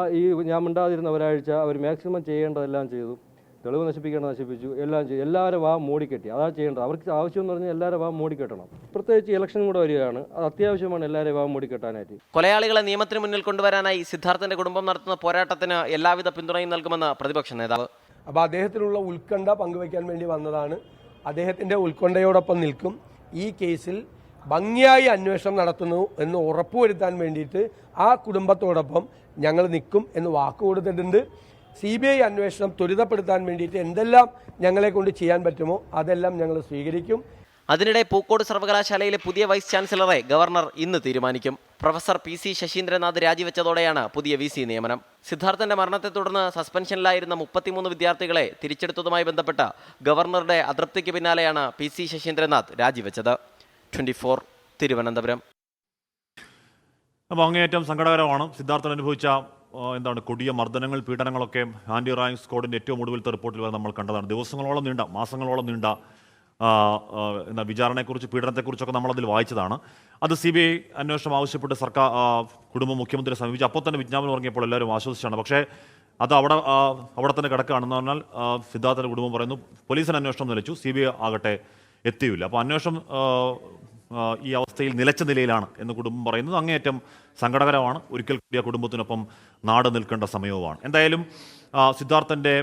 S9: ഞാൻ മിണ്ടാതിരുന്ന ഒരാഴ്ച അവർ മാക്സിമം ചെയ്യേണ്ടതെല്ലാം ചെയ്തു. തെളിവ് നശിപ്പിക്കേണ്ടത് നശിപ്പിച്ചു, എല്ലാം ചെയ്തു. എല്ലാവരും വാ മൂടിക്കെട്ടി. അതാണ് ചെയ്യേണ്ടത്. അവർക്ക് ആവശ്യം എന്ന് പറഞ്ഞാൽ എല്ലാവരും വാ മൂടിക്കെട്ടണം. പ്രത്യേകിച്ച് ഇലക്ഷനും കൂടെ വരികയാണ്. അത് അത്യാവശ്യമാണ് എല്ലാവരെയും വാ മൂടിക്കെട്ടാനായിട്ട്.
S8: കൊലയാളികളെ നിയമത്തിന് മുന്നിൽ കൊണ്ടുവരാനായി സിദ്ധാർത്ഥന്റെ കുടുംബം നടത്തുന്ന പോരാട്ടത്തിന് എല്ലാവിധ പിന്തുണയും നൽകുമെന്ന് പ്രതിപക്ഷ നേതാവ്.
S10: അപ്പോൾ അദ്ദേഹത്തിനുള്ള ഉത്കണ്ഠ പങ്കുവയ്ക്കാൻ വേണ്ടി വന്നതാണ്. അദ്ദേഹത്തിൻ്റെ ഉത്കണ്ഠയോടൊപ്പം നിൽക്കും. ഈ കേസിൽ ഭംഗിയായി അന്വേഷണം നടത്തുന്നു എന്ന് ഉറപ്പുവരുത്താൻ വേണ്ടിയിട്ട് ആ കുടുംബത്തോടൊപ്പം ഞങ്ങൾ നിൽക്കും എന്ന് വാക്ക് കൊടുത്തിട്ടുണ്ട്. CBI അന്വേഷണം ത്വരിതപ്പെടുത്താൻ വേണ്ടിയിട്ട് എന്തെല്ലാം ഞങ്ങളെ കൊണ്ട് ചെയ്യാൻ പറ്റുമോ അതെല്ലാം ഞങ്ങൾ സ്വീകരിക്കും.
S8: അതിനിടെ പൂക്കോട് സർവകലാശാലയിലെ പുതിയ വൈസ് ചാൻസലറെ ഗവർണർ ഇന്ന് തീരുമാനിക്കും. പ്രൊഫസർ PC ശശീന്ദ്രനാഥ് രാജിവെച്ചതോടെയാണ് പുതിയ VC നിയമനം. സിദ്ധാർത്ഥന്റെ മരണത്തെ തുടർന്ന് സസ്പെൻഷനിലായിരുന്ന 33 വിദ്യാർത്ഥികളെ തിരിച്ചെടുത്തതുമായി ബന്ധപ്പെട്ട ഗവർണറുടെ അതൃപ്തിക്ക് പിന്നാലെയാണ് PC ശശീന്ദ്രനാഥ് രാജിവെച്ചത്. 24 തിരുവനന്തപുരം.
S1: അപ്പോൾ അങ്ങേയറ്റം സങ്കടകരമാണ്. സിദ്ധാർത്ഥൻ അനുഭവിച്ച എന്താണ് കൊടിയ മർദ്ദനങ്ങൾ, പീഡനങ്ങളൊക്കെ ആൻറ്റി റാങ്ക് സ്ക്വാഡിൻ്റെ ഏറ്റവും ഒടുവിലത്തെ റിപ്പോർട്ടിൽ വരെ നമ്മൾ കണ്ടതാണ്. ദിവസങ്ങളോളം നീണ്ട, മാസങ്ങളോളം നീണ്ട വിചാരണയെക്കുറിച്ച്, പീഡനത്തെക്കുറിച്ചൊക്കെ നമ്മളതിൽ വായിച്ചതാണ്. അത് CBI അന്വേഷണം ആവശ്യപ്പെട്ട് സർക്കാർ കുടുംബം മുഖ്യമന്ത്രിയെ സമീപിച്ചു. അപ്പോൾ തന്നെ വിജ്ഞാപനം ഇറങ്ങിയപ്പോൾ എല്ലാവരും ആശ്വസിച്ചാണ്. പക്ഷേ അത് അവിടെ തന്നെ കിടക്കുകയാണെന്ന് പറഞ്ഞാൽ സിദ്ധാർത്ഥൻ്റെ കുടുംബം പറയുന്നു പോലീസിന് അന്വേഷണം നിലച്ചു, CBI ആകട്ടെ എത്തിയില്ല. അപ്പോൾ അന്വേഷണം ഈ അവസ്ഥയിൽ നിലച്ച നിലയിലാണ് എന്ന് കുടുംബം പറയുന്നത് അങ്ങേയറ്റം സങ്കടകരമാണ്. ഒരിക്കൽ കൂടി ആ കുടുംബത്തിനൊപ്പം നാട് നിൽക്കേണ്ട സമയവുമാണ്. എന്തായാലും സിദ്ധാർത്ഥൻ്റെ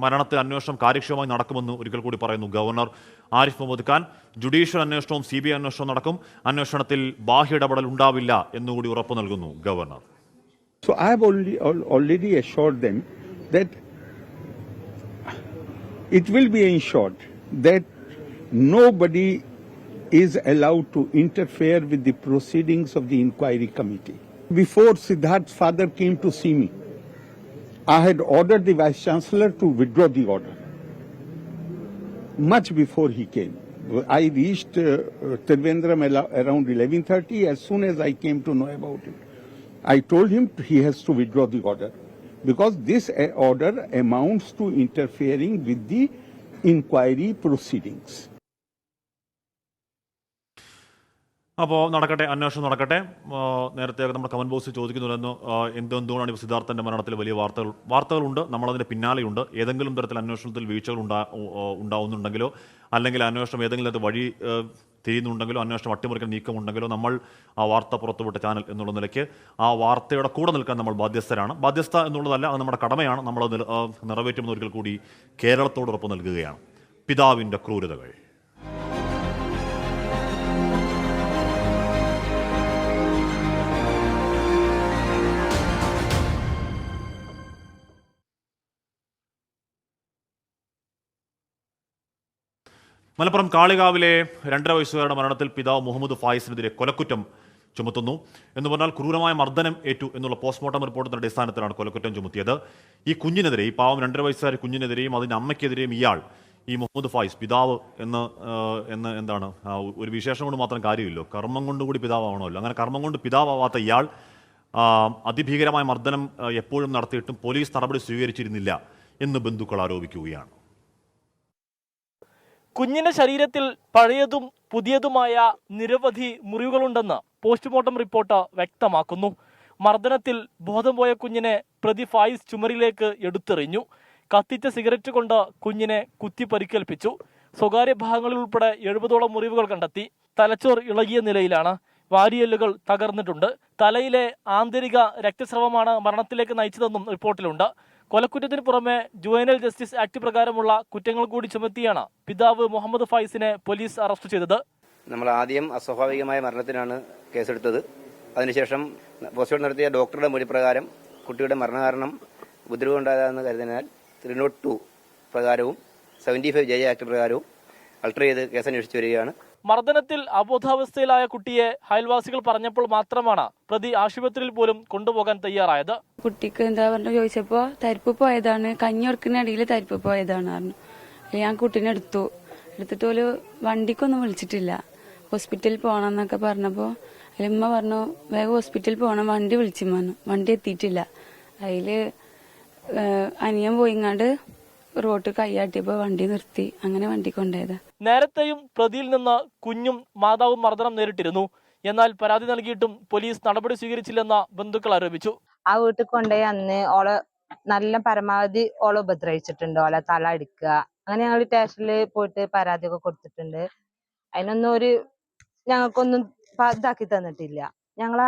S1: മരണത്തിൽ അന്വേഷണം കാര്യക്ഷമമായി നടക്കുമെന്ന് ഒരിക്കൽ കൂടി പറയുന്നു ഗവർണർ ആരിഫ് മുഹമ്മദ് ഖാൻ. ജുഡീഷ്യൽ അന്വേഷണവും CBI അന്വേഷണവും നടക്കും. അന്വേഷണത്തിൽ ബാഹ്യ ഇടപെടൽ ഉണ്ടാവില്ല എന്നുകൂടി ഉറപ്പു നൽകുന്നു governor.
S11: So I have already assured them that it will be ensured that nobody is allowed to interfere with the proceedings of the inquiry committee. Before Siddharth's father came to see me, I had ordered the Vice Chancellor to withdraw the order. Much before he came, I reached Trivandrum around 11:30. As soon as I came to know about it, I told him he has to withdraw the order because this order amounts to interfering with the inquiry proceedings.
S1: അപ്പോൾ നടക്കട്ടെ, അന്വേഷണം നടക്കട്ടെ. നേരത്തെ നമ്മുടെ comment ബോക്സിൽ ചോദിക്കുന്നുണ്ടെന്ന് എന്തുകൊണ്ടാണ് ഇപ്പോൾ സിദ്ധാർത്ഥൻ്റെ മരണത്തിൽ വലിയ വാർത്തകളുണ്ട്, നമ്മളതിൻ്റെ പിന്നാലെയുണ്ട്. ഏതെങ്കിലും തരത്തിൽ അന്വേഷണത്തിൽ വീഴ്ചകൾ ഉണ്ടാവുന്നുണ്ടെങ്കിലോ അല്ലെങ്കിൽ അന്വേഷണം ഏതെങ്കിലും തരത്തിൽ വഴി തിരിയുന്നുണ്ടെങ്കിലോ അന്വേഷണം അട്ടിമറിക്കാൻ നീക്കമുണ്ടെങ്കിലോ നമ്മൾ ആ വാർത്ത പുറത്തുവിട്ട ചാനൽ എന്നുള്ള നിലയ്ക്ക് ആ വാർത്തയുടെ കൂടെ നിൽക്കാൻ നമ്മൾ ബാധ്യസ്ഥരാണ്. ബാധ്യസ്ഥ എന്നുള്ളതല്ല, അത് നമ്മുടെ കടമയാണ്. നമ്മൾ നിറവേറ്റുമെന്ന് ഒരിക്കൽ കൂടി കേരളത്തോടൊപ്പം നൽകുകയാണ്. പിതാവിൻ്റെ ക്രൂരതകൾ. മലപ്പുറം കാളികാവിലെ 2.5 വയസ്സുകാരുടെ മരണത്തിൽ പിതാവ് മുഹമ്മദ് ഫായിസിനെതിരെ കൊലക്കുറ്റം ചുമത്തുന്നു. എന്ന് പറഞ്ഞാൽ ക്രൂരമായ മർദ്ദനം ഏറ്റു എന്നുള്ള പോസ്റ്റ്മോർട്ടം റിപ്പോർട്ടിന്റെ അടിസ്ഥാനത്തിലാണ് കൊലക്കുറ്റം ചുമത്തിയത്. ഈ കുഞ്ഞിനെതിരെ, ഈ പാവം 2.5 വയസ്സുകാരി കുഞ്ഞിനെതിരെയും അതിൻ്റെ അമ്മയ്ക്കെതിരെയും ഇയാൾ, ഈ മുഹമ്മദ് ഫായിസ് പിതാവ് എന്ന് എന്താണ് ഒരു വിശേഷം കൊണ്ട് മാത്രം കാര്യമില്ലോ, കർമ്മം കൊണ്ടുകൂടി പിതാവാണല്ലോ. അങ്ങനെ കർമ്മം കൊണ്ട് പിതാവാവാത്ത ഇയാൾ അതിഭീകരമായ മർദ്ദനം എപ്പോഴും നടത്തിയിട്ടും പോലീസ് നടപടി സ്വീകരിച്ചിരുന്നില്ല എന്ന് ബന്ധുക്കൾ ആരോപിക്കുകയാണ്.
S12: കുഞ്ഞിന്റെ ശരീരത്തിൽ പഴയതും പുതിയതുമായ നിരവധി മുറിവുകളുണ്ടെന്ന് പോസ്റ്റ്മോർട്ടം റിപ്പോർട്ട് വ്യക്തമാക്കുന്നു. മർദ്ദനത്തിൽ ബോധം പോയ കുഞ്ഞിനെ പ്രതി ഫായിസ് ചുമരിലേക്ക് എടുത്തെറിഞ്ഞു. കത്തിച്ച സിഗരറ്റ് കൊണ്ട് കുഞ്ഞിനെ കുത്തി പരിക്കേൽപ്പിച്ചു. സ്വകാര്യ ഭാഗങ്ങളിൽ ഉൾപ്പെടെ 70ഓളം മുറിവുകൾ കണ്ടെത്തി. തലച്ചോർ ഇളകിയ നിലയിലാണ്. വാരിയെല്ലുകൾ തകർന്നിട്ടുണ്ട്. തലയിലെ ആന്തരിക രക്തസ്രവമാണ് മരണത്തിലേക്ക് നയിച്ചതെന്നും റിപ്പോർട്ടിലുണ്ട്. കൊലക്കുറ്റത്തിന് പുറമെ ജുവനൈൽ ജസ്റ്റിസ് ആക്ട് പ്രകാരമുള്ള കുറ്റങ്ങൾ കൂടി ചുമത്തിയാണ് പിതാവ് മുഹമ്മദ് ഫായിസിനെ പോലീസ് അറസ്റ്റ് ചെയ്തത്.
S13: നമ്മൾ ആദ്യം അസ്വാഭാവികമായ മരണത്തിനാണ് കേസെടുത്തത്. അതിനുശേഷം പോസ്റ്റ്മോർട്ടം നടത്തിയ ഡോക്ടറുടെ മൊഴി പ്രകാരം കുട്ടിയുടെ മരണകാരണം ഉപദ്രവമുണ്ടായതെന്ന് കരുതിനാൽ 302 പ്രകാരവും 75 ആക്ട് പ്രകാരവും അൾട്ടർ ചെയ്ത് കേസന്വേഷിച്ചു വരികയാണ്.
S12: മർദ്ദനത്തിൽ അബോധാവസ്ഥയിലായ കുട്ടിയെ അയൽവാസികൾ പറഞ്ഞപ്പോൾ മാത്രമാണ് പ്രതി ആശുപത്രിയിൽ പോലും കൊണ്ടുപോകാൻ തയ്യാറായത്.
S14: കുട്ടിക്ക് എന്താ പറഞ്ഞു ചോദിച്ചപ്പോ തരിപ്പ് പോയതാണ്, കഞ്ഞിയൊർക്കിനടിയിൽ തരിപ്പ് പോയതാണ് പറഞ്ഞു. ഞാൻ കുട്ടീനെ എടുത്തിട്ട് ഒരു വണ്ടിക്കൊന്നും വിളിച്ചിട്ടില്ല. ഹോസ്പിറ്റലിൽ പോകണം എന്നൊക്കെ പറഞ്ഞപ്പോ അതിലുമ്മ പറഞ്ഞു വേഗം ഹോസ്പിറ്റലിൽ പോകണം, വണ്ടി വിളിച്ചു വന്നു. വണ്ടി എത്തിയിട്ടില്ല. അതില് അനിയൻ പോയിങ്ങാണ്ട് റോഡ് കൈയാട്ടിയപ്പോ വണ്ടി നിർത്തി. അങ്ങനെ വണ്ടി കൊണ്ടുപോയത്.
S12: നേരത്തെയും പ്രതിയിൽ നിന്ന് കുഞ്ഞും മാതാവും മർദ്ദനം നേരിട്ടിരുന്നു. എന്നാൽ പരാതി നൽകിയിട്ടും പോലീസ് നടപടി സ്വീകരിച്ചില്ലെന്ന് ബന്ധുക്കൾ ആരോപിച്ചു.
S15: ആ വീട്ടിൽ കൊണ്ടുപോയി അന്ന് ഓളെ നല്ല പരമാവധി ഓളെ ഉപദ്രവിച്ചിട്ടുണ്ട്. ഓളെ തല അടിക്കുക, അങ്ങനെ ഞങ്ങൾ സ്റ്റേഷനിൽ പോയിട്ട് പരാതിയൊക്കെ കൊടുത്തിട്ടുണ്ട്. അതിനൊന്നും ഞങ്ങൾക്കൊന്നും ഇതാക്കി തന്നിട്ടില്ല. ഞങ്ങൾ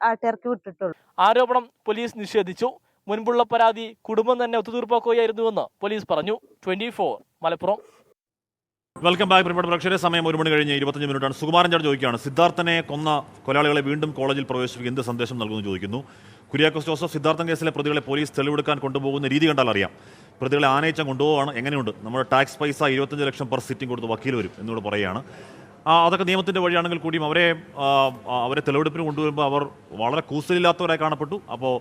S15: ആട്ടിയർക്ക് വിട്ടിട്ടുള്ളൂ.
S12: ആരോപണം പോലീസ് നിഷേധിച്ചു. മുൻപുള്ള പരാതി കുടുംബം തന്നെ ഒത്തുതീർപ്പാക്കുകയായിരുന്നുവെന്ന് പോലീസ് പറഞ്ഞു. 24 മലപ്പുറം.
S1: വെൽക്കം ബാക്ക് പ്രിയപ്പെട്ട പ്രേക്ഷകരെ. സമയം 1 മണി കഴിഞ്ഞ് 25 മിനിറ്റാണ്. സുകുമാരൻ ചേട്ടൻ ചോദിക്കുകയാണ്, സിദ്ധാർത്ഥനെ കൊന്ന കൊലയാളികളെ വീണ്ടും കോളേജിൽ പ്രവേശിപ്പിക്കുക എന്ത് സന്ദേശം നൽകുന്നു ചോദിക്കുന്നു. കുര്യാക്കോസ് ജോസഫ്, സിദ്ധാർത്ഥൻ കേസിലെ പ്രതികളെ പോലീസ് തെളിവെടുക്കാൻ കൊണ്ടുപോകുന്ന രീതി കണ്ടാൽ അറിയാം. പ്രതികളെ ആനയിച്ചാൽ കൊണ്ടുപോവാണ്. എങ്ങനെയുണ്ട്? നമ്മുടെ ടാക്സ് പൈസ 25 ലക്ഷം പെർ സിറ്റിംഗ് കൊടുത്ത് വക്കീൽ വരും എന്നോട് പറയുകയാണ്. അതൊക്കെ നിയമത്തിൻ്റെ വഴിയാണെങ്കിൽ കൂടിയും അവരെ തെളിവെടുപ്പിന് കൊണ്ടുവരുമ്പോൾ അവർ വളരെ കൂസലില്ലാത്തവരായി കാണപ്പെട്ടു. അപ്പോൾ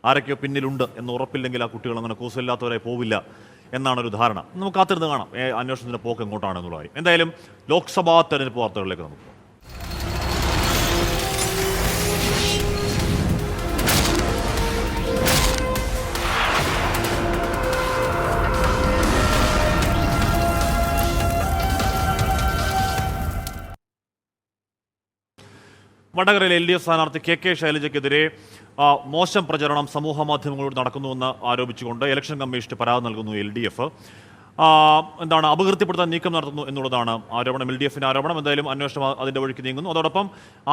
S1: ആരൊക്കെയോ പിന്നിലുണ്ട് എന്ന് ഉറപ്പില്ലെങ്കിൽ ആ കുട്ടികൾ അങ്ങനെ കൂസലില്ലാത്തവരായി പോവില്ല എന്നാണൊരു ധാരണ. നമുക്ക് കാത്തിരുന്ന് കാണാം അന്വേഷണത്തിൻ്റെ പോക്ക് എങ്ങോട്ടാണെന്നുള്ളതായി. എന്തായാലും ലോക്സഭാ തെരഞ്ഞെടുപ്പ് വാർത്തകളിലേക്ക് നമുക്ക് പോകാം. വടകരയിലെ LDF സ്ഥാനാർത്ഥി KK ശൈലജയ്ക്കെതിരെ മോശം പ്രചരണം സമൂഹ മാധ്യമങ്ങളോട് നടക്കുന്നുവെന്ന് ആരോപിച്ചുകൊണ്ട് ഇലക്ഷൻ കമ്മീഷന് പരാതി നൽകുന്നു LDF. അപകീർത്തിപ്പെടുത്താൻ നീക്കം നടത്തുന്നു എന്നുള്ളതാണ് ആരോപണം, LDFിന്റെ ആരോപണം. എന്തായാലും അന്വേഷണം അതിന്റെ വഴിക്ക് നീങ്ങുന്നു. അതോടൊപ്പം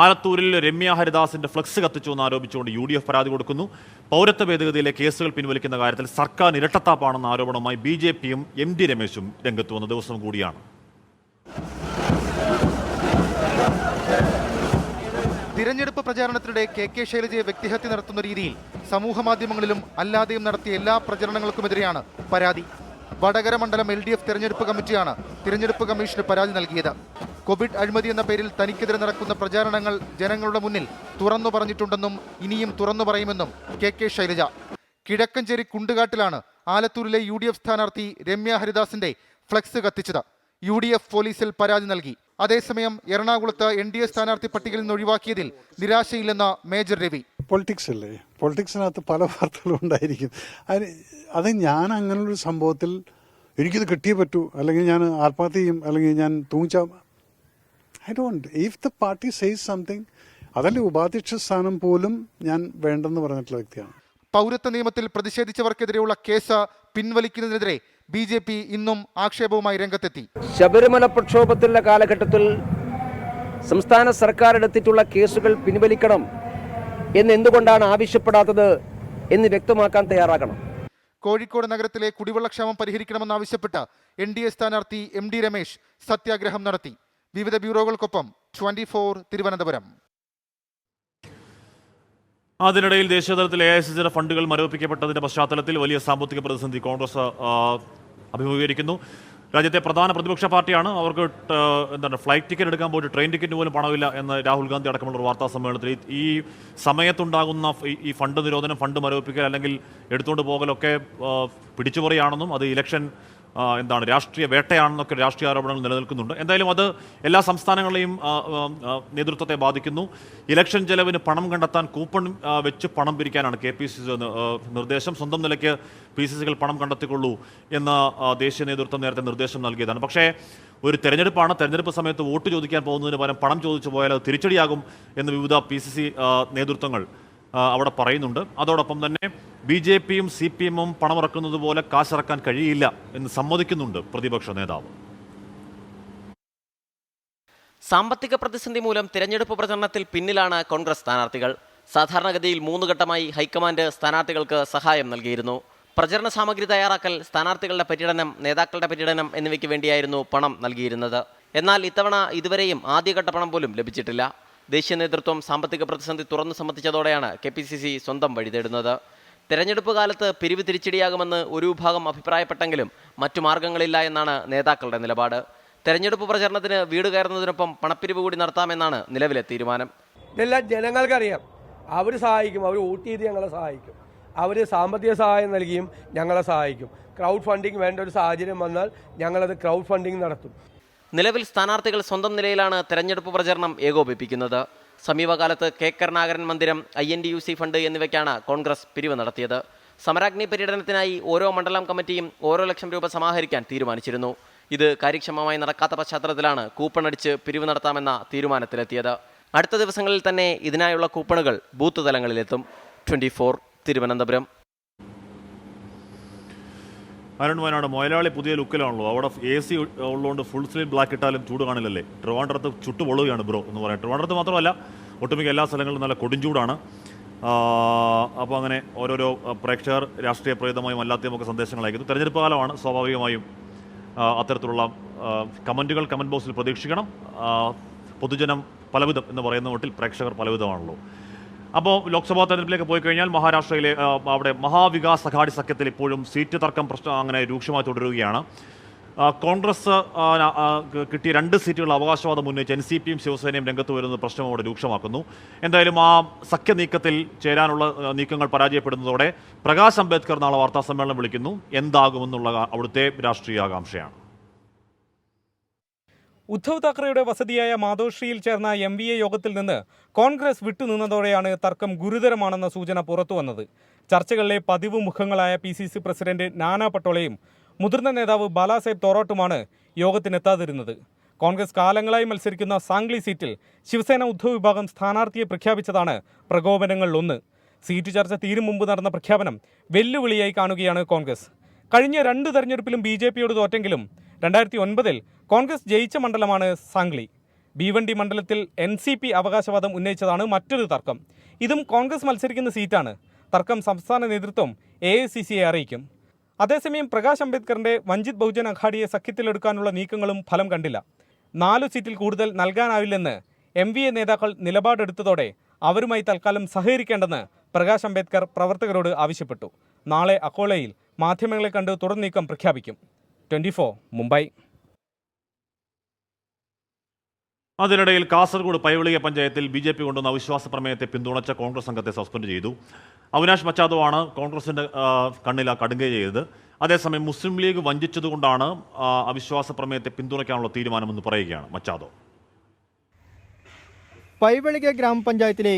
S1: ആലത്തൂരിൽ രമ്യ ഹരിദാസിന്റെ ഫ്ലക്സ് കത്തിച്ചു എന്ന് ആരോപിച്ചുകൊണ്ട് UDF പരാതി കൊടുക്കുന്നു. പൗരത്വ ഭേദഗതിയിലെ കേസുകൾ പിൻവലിക്കുന്ന കാര്യത്തിൽ സർക്കാർ ഇരട്ടത്താപ്പാണെന്ന ആരോപണവുമായി BJPയും MD രമേശും രംഗത്ത് വന്ന ദിവസം കൂടിയാണ്.
S16: തിരഞ്ഞെടുപ്പ് പ്രചാരണത്തിനിടെ KK ശൈലജയെ വ്യക്തിഹത്യ നടത്തുന്ന രീതിയിൽ സമൂഹ മാധ്യമങ്ങളിലും അല്ലാതെയും നടത്തിയ എല്ലാ പ്രചരണങ്ങൾക്കുമെതിരെയാണ് പരാതി. വടകര മണ്ഡലം LDF തെരഞ്ഞെടുപ്പ് കമ്മിറ്റിയാണ് തിരഞ്ഞെടുപ്പ് കമ്മീഷന് പരാതി നൽകിയത്. കോവിഡ് അഴിമതി എന്ന പേരിൽ തനിക്കെതിരെ നടക്കുന്ന പ്രചാരണങ്ങൾ ജനങ്ങളുടെ മുന്നിൽ തുറന്നു പറഞ്ഞിട്ടുണ്ടെന്നും ഇനിയും തുറന്നു പറയുമെന്നും KK ശൈലജ. കിഴക്കഞ്ചേരി കുണ്ടുകാട്ടിലാണ് ആലത്തൂരിലെ UDF സ്ഥാനാർത്ഥി രമ്യ ഹരിദാസിന്റെ ഫ്ലക്സ് കത്തിച്ചത്. UDF പോലീസിൽ പരാതി നൽകി. അതേസമയം എറണാകുളത്ത് NDA സ്ഥാനാർത്ഥി പട്ടികയിൽ നിന്ന് ഒഴിവാക്കിയതിൽ നിരാശയില്ലെന്ന മേജർ രവി.
S17: പൊളിറ്റിക്സ് അല്ലേ, പൊളിറ്റിക്സിനകത്ത് പല വാർത്തകളും ഉണ്ടായിരിക്കും. അത് ഞാൻ അങ്ങനെയൊരു സംഭവത്തിൽ എനിക്കിത് കിട്ടിയേ പറ്റൂ, അല്ലെങ്കിൽ ഞാൻ ആത്മഹത്യ ചെയ്യും, അല്ലെങ്കിൽ ഞാൻ I don't. If the party says something, അതല്ലേ ഉപാധ്യക്ഷ സ്ഥാനം പോലും ഞാൻ വേണ്ടെന്ന് പറഞ്ഞിട്ടുള്ള വ്യക്തിയാണ്.
S16: പൗരത്വ നിയമത്തിൽ പ്രതിഷേധിച്ചവർക്കെതിരെയുള്ള കേസ് പിൻവലിക്കുന്നതിനെതിരെ BJP ഇന്നും ആക്ഷേപവുമായി രംഗത്തെത്തി.
S18: ശബരിമല പ്രക്ഷോഭത്തിലുള്ള കാലഘട്ടത്തിൽ സംസ്ഥാന സർക്കാർ എടുത്തിട്ടുള്ള കേസുകൾ പിൻവലിക്കണം എന്ന് എന്തുകൊണ്ടാണ് ആവശ്യപ്പെടാത്തത് എന്ന് വ്യക്തമാക്കാൻ തയ്യാറാകണം.
S16: കോഴിക്കോട് നഗരത്തിലെ കുടിവെള്ളക്ഷാമം പരിഹരിക്കണമെന്നാവശ്യപ്പെട്ട് NDA സ്ഥാനാർത്ഥി MD രമേശ് സത്യാഗ്രഹം നടത്തി. വിവിധ ബ്യൂറോകൾക്കൊപ്പം 24 തിരുവനന്തപുരം.
S1: അതിനിടയിൽ ദേശീയതലത്തിൽ AICCയുടെ ഫണ്ടുകൾ മരവിപ്പിക്കപ്പെട്ടതിന്റെ പശ്ചാത്തലത്തിൽ വലിയ സാമ്പത്തിക പ്രതിസന്ധി കോൺഗ്രസ് അഭിമുഖീകരിക്കുന്നു. രാജ്യത്തെ പ്രധാന പ്രതിപക്ഷ പാർട്ടിയാണ്. അവർക്ക് എന്താണ് ഫ്ലൈറ്റ് ടിക്കറ്റ് എടുക്കാൻ പോയിട്ട് ട്രെയിൻ ടിക്കറ്റ് പോലും പണമില്ല എന്ന് രാഹുൽ ഗാന്ധി അടക്കമുള്ള വാർത്താ സമ്മേളനത്തിൽ ഈ സമയത്തുണ്ടാകുന്ന ഈ ഫണ്ട് നിരോധനം, ഫണ്ട് മരവിപ്പിക്കൽ അല്ലെങ്കിൽ എടുത്തുകൊണ്ട് പോകലൊക്കെ പിടിച്ചുപറിയാണെന്നും അത് ഇലക്ഷൻ രാഷ്ട്രീയ വേട്ടയാണെന്നൊക്കെ രാഷ്ട്രീയ ആരോപണങ്ങൾ നിലനിൽക്കുന്നുണ്ട്. എന്തായാലും അത് എല്ലാ സംസ്ഥാനങ്ങളെയും നേതൃത്വത്തെ ബാധിക്കുന്നു. ഇലക്ഷൻ ചെലവിന് പണം കണ്ടെത്താൻ കൂപ്പൺ വെച്ച് പണം പിരിക്കാനാണ് KPCC നിർദ്ദേശം. സ്വന്തം നിലയ്ക്ക് PCCകൾ പണം കണ്ടെത്തിക്കൊള്ളൂ എന്ന് ദേശീയ നേതൃത്വം നേരത്തെ നിർദ്ദേശം നൽകിയതാണ്. പക്ഷേ ഒരു തെരഞ്ഞെടുപ്പാണ്. തെരഞ്ഞെടുപ്പ് സമയത്ത് വോട്ട് ചോദിക്കാൻ പോകുന്നതിന് പകരം പണം ചോദിച്ചു പോയാൽ അത് തിരിച്ചടിയാകും എന്ന് വിവിധ PCC നേതൃത്വങ്ങൾ അവിടെ പറയുന്നുണ്ട്. അതോടൊപ്പം തന്നെ BJPയും CPMഉം പണമിറക്കുന്നത് പോലെ കാശിറക്കാൻ കഴിയില്ല എന്ന് സമ്മതിക്കുന്നുണ്ട് പ്രതിപക്ഷ നേതാവ്.
S8: സാമ്പത്തിക പ്രതിസന്ധി മൂലം തിരഞ്ഞെടുപ്പ് പ്രചരണത്തിൽ പിന്നിലാണ് കോൺഗ്രസ് സ്ഥാനാർത്ഥികൾ. സാധാരണഗതിയിൽ 3 ഘട്ടമായി ഹൈക്കമാൻഡ് സ്ഥാനാർത്ഥികൾക്ക് സഹായം നൽകിയിരുന്നു. പ്രചരണ സാമഗ്രി തയ്യാറാക്കൽ, സ്ഥാനാർത്ഥികളുടെ പര്യടനം, നേതാക്കളുടെ പര്യടനം എന്നിവയ്ക്ക് വേണ്ടിയായിരുന്നു പണം നൽകിയിരുന്നത്. എന്നാൽ ഇത്തവണ ഇതുവരെയും ആദ്യഘട്ട പണം പോലും ലഭിച്ചിട്ടില്ല. ദേശീയ നേതൃത്വം സാമ്പത്തിക പ്രതിസന്ധി തുറന്നു സമ്മതിച്ചതോടെയാണ് KPCC സ്വന്തം വഴി തേടുന്നത്. തെരഞ്ഞെടുപ്പ് കാലത്ത് പിരിവ് തിരിച്ചടിയാകുമെന്ന് ഒരു വിഭാഗം അഭിപ്രായപ്പെട്ടെങ്കിലും മറ്റു മാർഗങ്ങളില്ല എന്നാണ് നേതാക്കളുടെ നിലപാട്. തെരഞ്ഞെടുപ്പ് പ്രചരണത്തിന് വീട് കയറുന്നതിനൊപ്പം പണപ്പിരിവ് കൂടി നടത്താമെന്നാണ് നിലവിലെ തീരുമാനം.
S10: ഇതെല്ലാം ജനങ്ങൾക്കറിയാം. അവർ സഹായിക്കും, അവർ വോട്ട് ചെയ്ത് ഞങ്ങളെ സഹായിക്കും, അവർ സാമ്പത്തിക സഹായം നൽകിയും ഞങ്ങളെ സഹായിക്കും. ക്രൗഡ് ഫണ്ടിങ് വേണ്ട ഒരു സാഹചര്യം വന്നാൽ ഞങ്ങളത് ക്രൗഡ് ഫണ്ടിങ് നടത്തും.
S8: നിലവിൽ സ്ഥാനാർത്ഥികൾ സ്വന്തം നിലയിലാണ് തെരഞ്ഞെടുപ്പ് പ്രചരണം ഏകോപിപ്പിക്കുന്നത്. സമീപകാലത്ത് K കരുണാകരൻ മന്ദിരം, INTUC ഫണ്ട് എന്നിവയ്ക്കാണ് കോൺഗ്രസ് പിരിവ് നടത്തിയത്. സമരാഗ്നി പര്യടനത്തിനായി ഓരോ മണ്ഡലം കമ്മിറ്റിയും ഓരോ ലക്ഷം രൂപ സമാഹരിക്കാൻ തീരുമാനിച്ചിരുന്നു. ഇത് കാര്യക്ഷമമായി നടക്കാത്ത പശ്ചാത്തലത്തിലാണ് കൂപ്പൺ അടിച്ച് പിരിവ് നടത്താമെന്ന തീരുമാനത്തിലെത്തിയത്. അടുത്ത ദിവസങ്ങളിൽ തന്നെ ഇതിനായുള്ള കൂപ്പണുകൾ ബൂത്ത് തലങ്ങളിലെത്തും. 24 തിരുവനന്തപുരം.
S1: അരുൺ വയനാട് മൊയലാളി പുതിയ ലുക്കിലാണല്ലോ. അവിടെ AC ഉള്ളതുകൊണ്ട് ഫുൾ സ്ലീവ് ബ്ലാക്ക് ഇട്ടാലും ചൂട് കാണില്ലല്ലേ? ട്രിവാൻഡ്രത്ത് ചുട്ടുപൊള്ളുകയാണ് ബ്രോ എന്ന് പറയാം. ട്രിവാൻഡ്രത്ത് മാത്രമല്ല, ഒട്ടുമിക്ക എല്ലാ സ്ഥലങ്ങളിലും നല്ല കൊടുംചൂടാണ്. അപ്പോൾ അങ്ങനെ ഓരോരോ പ്രേക്ഷകർ രാഷ്ട്രീയ പ്രേരിതമായും അല്ലാത്തയും ഒക്കെ സന്ദേശങ്ങൾ അയക്കുന്നു. തെരഞ്ഞെടുപ്പ് കാലമാണ്, സ്വാഭാവികമായും അത്തരത്തിലുള്ള കമൻറ്റുകൾ കമൻറ്റ് ബോക്സിൽ പ്രതീക്ഷിക്കണം. പൊതുജനം പലവിധം എന്ന് പറയുന്ന മട്ടിൽ പ്രേക്ഷകർ പലവിധമാണല്ലോ. അപ്പോൾ ലോക്സഭാ തെരഞ്ഞെടുപ്പിലേക്ക് പോയി കഴിഞ്ഞാൽ മഹാരാഷ്ട്രയിലെ അവിടെ മഹാവികാസ് അഘാടി സഖ്യത്തിൽ ഇപ്പോഴും സീറ്റ് തർക്കം പ്രശ്നം അങ്ങനെ രൂക്ഷമായി തുടരുകയാണ്. കോൺഗ്രസ് കിട്ടിയ 2 സീറ്റുകൾ അവകാശവാദം ഉന്നയിച്ച് NCPയും ശിവസേനയും രംഗത്ത് വരുന്നത് പ്രശ്നം അവിടെ രൂക്ഷമാക്കുന്നു. എന്തായാലും ആ സഖ്യ നീക്കത്തിൽ ചേരാനുള്ള നീക്കങ്ങൾ പരാജയപ്പെടുന്നതോടെ പ്രകാശ് അംബേദ്കർ നാളെ വാർത്താ സമ്മേളനം വിളിക്കുന്നു. എന്താകുമെന്നുള്ള അവിടുത്തെ രാഷ്ട്രീയ ആകാംക്ഷയാണ്.
S19: ഉദ്ധവ് താക്കറെയുടെ വസതിയായ മാതോശ്രീയിൽ ചേർന്ന MVA യോഗത്തിൽ നിന്ന് കോൺഗ്രസ് വിട്ടുനിന്നതോടെയാണ് തർക്കം ഗുരുതരമാണെന്ന സൂചന പുറത്തുവന്നത്. ചർച്ചകളിലെ പതിവ് മുഖങ്ങളായ PCC പ്രസിഡന്റ് നാനാ പട്ടോളയും മുതിർന്ന നേതാവ് ബാലാസാഹേബ് തോറോട്ടുമാണ് യോഗത്തിനെത്താതിരുന്നത്. കോൺഗ്രസ് കാലങ്ങളായി മത്സരിക്കുന്ന സാംഗ്ലി സീറ്റിൽ ശിവസേന ഉദ്ധവ് വിഭാഗം സ്ഥാനാർത്ഥിയെ പ്രഖ്യാപിച്ചതാണ് പ്രകോപനങ്ങളിലൊന്ന്. സീറ്റ് ചർച്ച തീരും മുമ്പ് നടന്ന പ്രഖ്യാപനം വെല്ലുവിളിയായി കാണുകയാണ് കോൺഗ്രസ്. കഴിഞ്ഞ 2 തെരഞ്ഞെടുപ്പിലും BJPയോട് തോറ്റെങ്കിലും 2009 കോൺഗ്രസ് ജയിച്ച മണ്ഡലമാണ് സാംഗ്ലി. ഭീവണ്ടി മണ്ഡലത്തിൽ NCP അവകാശവാദം ഉന്നയിച്ചതാണ് മറ്റൊരു തർക്കം. ഇതും കോൺഗ്രസ് മത്സരിക്കുന്ന സീറ്റാണ്. തർക്കം സംസ്ഥാന നേതൃത്വം AICCയെ അറിയിക്കും. അതേസമയം പ്രകാശ് അംബേദ്കറിന്റെ വഞ്ചിത് ബഹുജൻ അഘാഡിയെ സഖ്യത്തിലെടുക്കാനുള്ള നീക്കങ്ങളും ഫലം കണ്ടില്ല. 4 സീറ്റിൽ കൂടുതൽ നൽകാനാവില്ലെന്ന് MVA നേതാക്കൾ നിലപാടെടുത്തതോടെ അവരുമായി തൽക്കാലം സഹകരിക്കേണ്ടെന്ന് പ്രകാശ് അംബേദ്കർ പ്രവർത്തകരോട് ആവശ്യപ്പെട്ടു. നാളെ അക്കോളയിൽ മാധ്യമങ്ങളെ കണ്ട് തുടർ നീക്കം പ്രഖ്യാപിക്കും. 24 മുംബൈ.
S1: അതിനിടയിൽ കാസർഗോഡ് പൈവളിക പഞ്ചായത്തിൽ BJP കൊണ്ടുവന്ന അവിശ്വാസ പ്രമേയത്തെ പിന്തുണച്ച കോൺഗ്രസ് അംഗത്തെ സസ്പെൻഡ് ചെയ്തു. അവിനാഷ് മച്ചാദോ ആണ് കോൺഗ്രസിന്റെ കണ്ണിൽ കടുങ്കൈ ചെയ്തത്. അതേസമയം മുസ്ലിം ലീഗ് വഞ്ചിച്ചതുകൊണ്ടാണ് അവിശ്വാസ പ്രമേയത്തെ പിന്തുണയ്ക്കാനുള്ള തീരുമാനമെന്ന് പറയുകയാണ് മച്ചാദോ.
S2: പൈവളിക ഗ്രാമപഞ്ചായത്തിലെ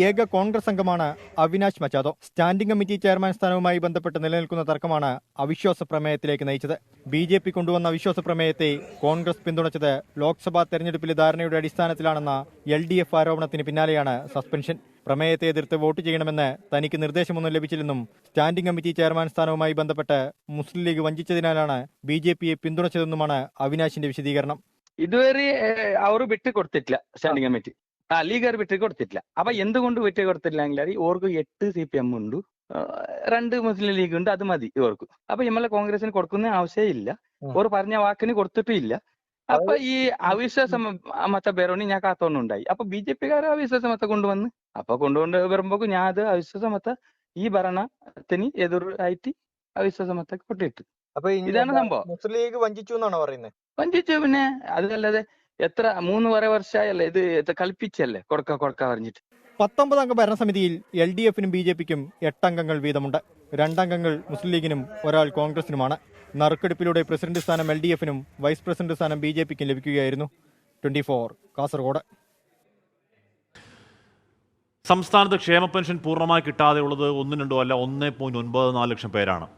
S2: ഏക കോൺഗ്രസ് അംഗമാണ് അവിനാശ് മച്ചാദോ. സ്റ്റാൻഡിംഗ് കമ്മിറ്റി ചെയർമാൻ സ്ഥാനവുമായി ബന്ധപ്പെട്ട് നിലനിൽക്കുന്ന തർക്കമാണ് അവിശ്വാസ പ്രമേയത്തിലേക്ക് നയിച്ചത്. BJP കൊണ്ടുവന്ന അവിശ്വാസ പ്രമേയത്തെ കോൺഗ്രസ് പിന്തുണച്ചത് ലോക്സഭാ തെരഞ്ഞെടുപ്പിലെ ധാരണയുടെ അടിസ്ഥാനത്തിലാണെന്ന LDF ആരോപണത്തിന് പിന്നാലെയാണ് സസ്പെൻഷൻ. പ്രമേയത്തെ എതിർത്ത് വോട്ട് ചെയ്യണമെന്ന് തനിക്ക് നിർദ്ദേശമൊന്നും ലഭിച്ചില്ലെന്നും സ്റ്റാൻഡിംഗ് കമ്മിറ്റി ചെയർമാൻ സ്ഥാനവുമായി ബന്ധപ്പെട്ട് മുസ്ലിം ലീഗ് വഞ്ചിച്ചതിനാലാണ് BJPയെ പിന്തുണച്ചതെന്നുമാണ് അവിനാശിന്റെ വിശദീകരണം.
S20: ഇതുവരെ അവർ വിട്ടു കൊടുത്തിട്ടില്ല സ്റ്റാൻഡിംഗ് കമ്മിറ്റി, ലീഗർ വിട്ടു കൊടുത്തിട്ടില്ല. അപ്പൊ എന്തുകൊണ്ട് വിട്ടു കൊടുത്തിട്ടില്ലെങ്കിൽ ഓർക്ക് 8 CPM ഉണ്ട്, 2 മുസ്ലിം ലീഗ് ഉണ്ട്, അത് മതി ഇവർക്ക്. അപ്പൊ MLA കോൺഗ്രസിന് കൊടുക്കുന്ന ആവശ്യമില്ല, ഓർ പറഞ്ഞ വാക്കിന് കൊടുത്തിട്ടില്ല. അപ്പൊ ഈ അവിശ്വാസ മത ബെറോണി ഞാൻ കാത്തോണ്ടുണ്ടായി. അപ്പൊ BJPക്കാർ അവിശ്വാസ മത കൊണ്ടുവന്ന് വരുമ്പോ ഞാൻ അത് അവിശ്വാസ മത ഈ ഭരണത്തിന് എതിരായിട്ട് അവിശ്വാസ മത കൊട്ടിട്ട്.
S2: അപ്പൊ
S20: ഇതാണ് സംഭവം.
S2: മുസ്ലിം ലീഗ് വഞ്ചിച്ചു എന്നാണ് പറയുന്നത്.
S20: വഞ്ചിച്ചു, പിന്നെ അതല്ലാതെ എത്ര 3 വർഷമായല്ലേ ഇത് കളിപ്പിച്ചല്ലേ കൊടുക്ക പറഞ്ഞിട്ട്.
S2: 19 അംഗ ഭരണസമിതിയിൽ LDFനും BJPക്കും 8 അംഗങ്ങൾ വീതമുണ്ട്. 2 അംഗങ്ങൾ മുസ്ലിം ലീഗിനും 1 കോൺഗ്രസിനുമാണ്. നറുക്കെടുപ്പിലൂടെ പ്രസിഡന്റ് സ്ഥാനം LDFനും വൈസ് പ്രസിഡന്റ് സ്ഥാനം BJPക്കും ലഭിക്കുകയായിരുന്നു. 24 കാസർഗോഡ്.
S1: സംസ്ഥാനത്ത് ക്ഷേമ പെൻഷൻ പൂർണ്ണമായി കിട്ടാതെ ഉള്ളത് 1 2 അല്ല 1.94 ലക്ഷം പേരാണ്.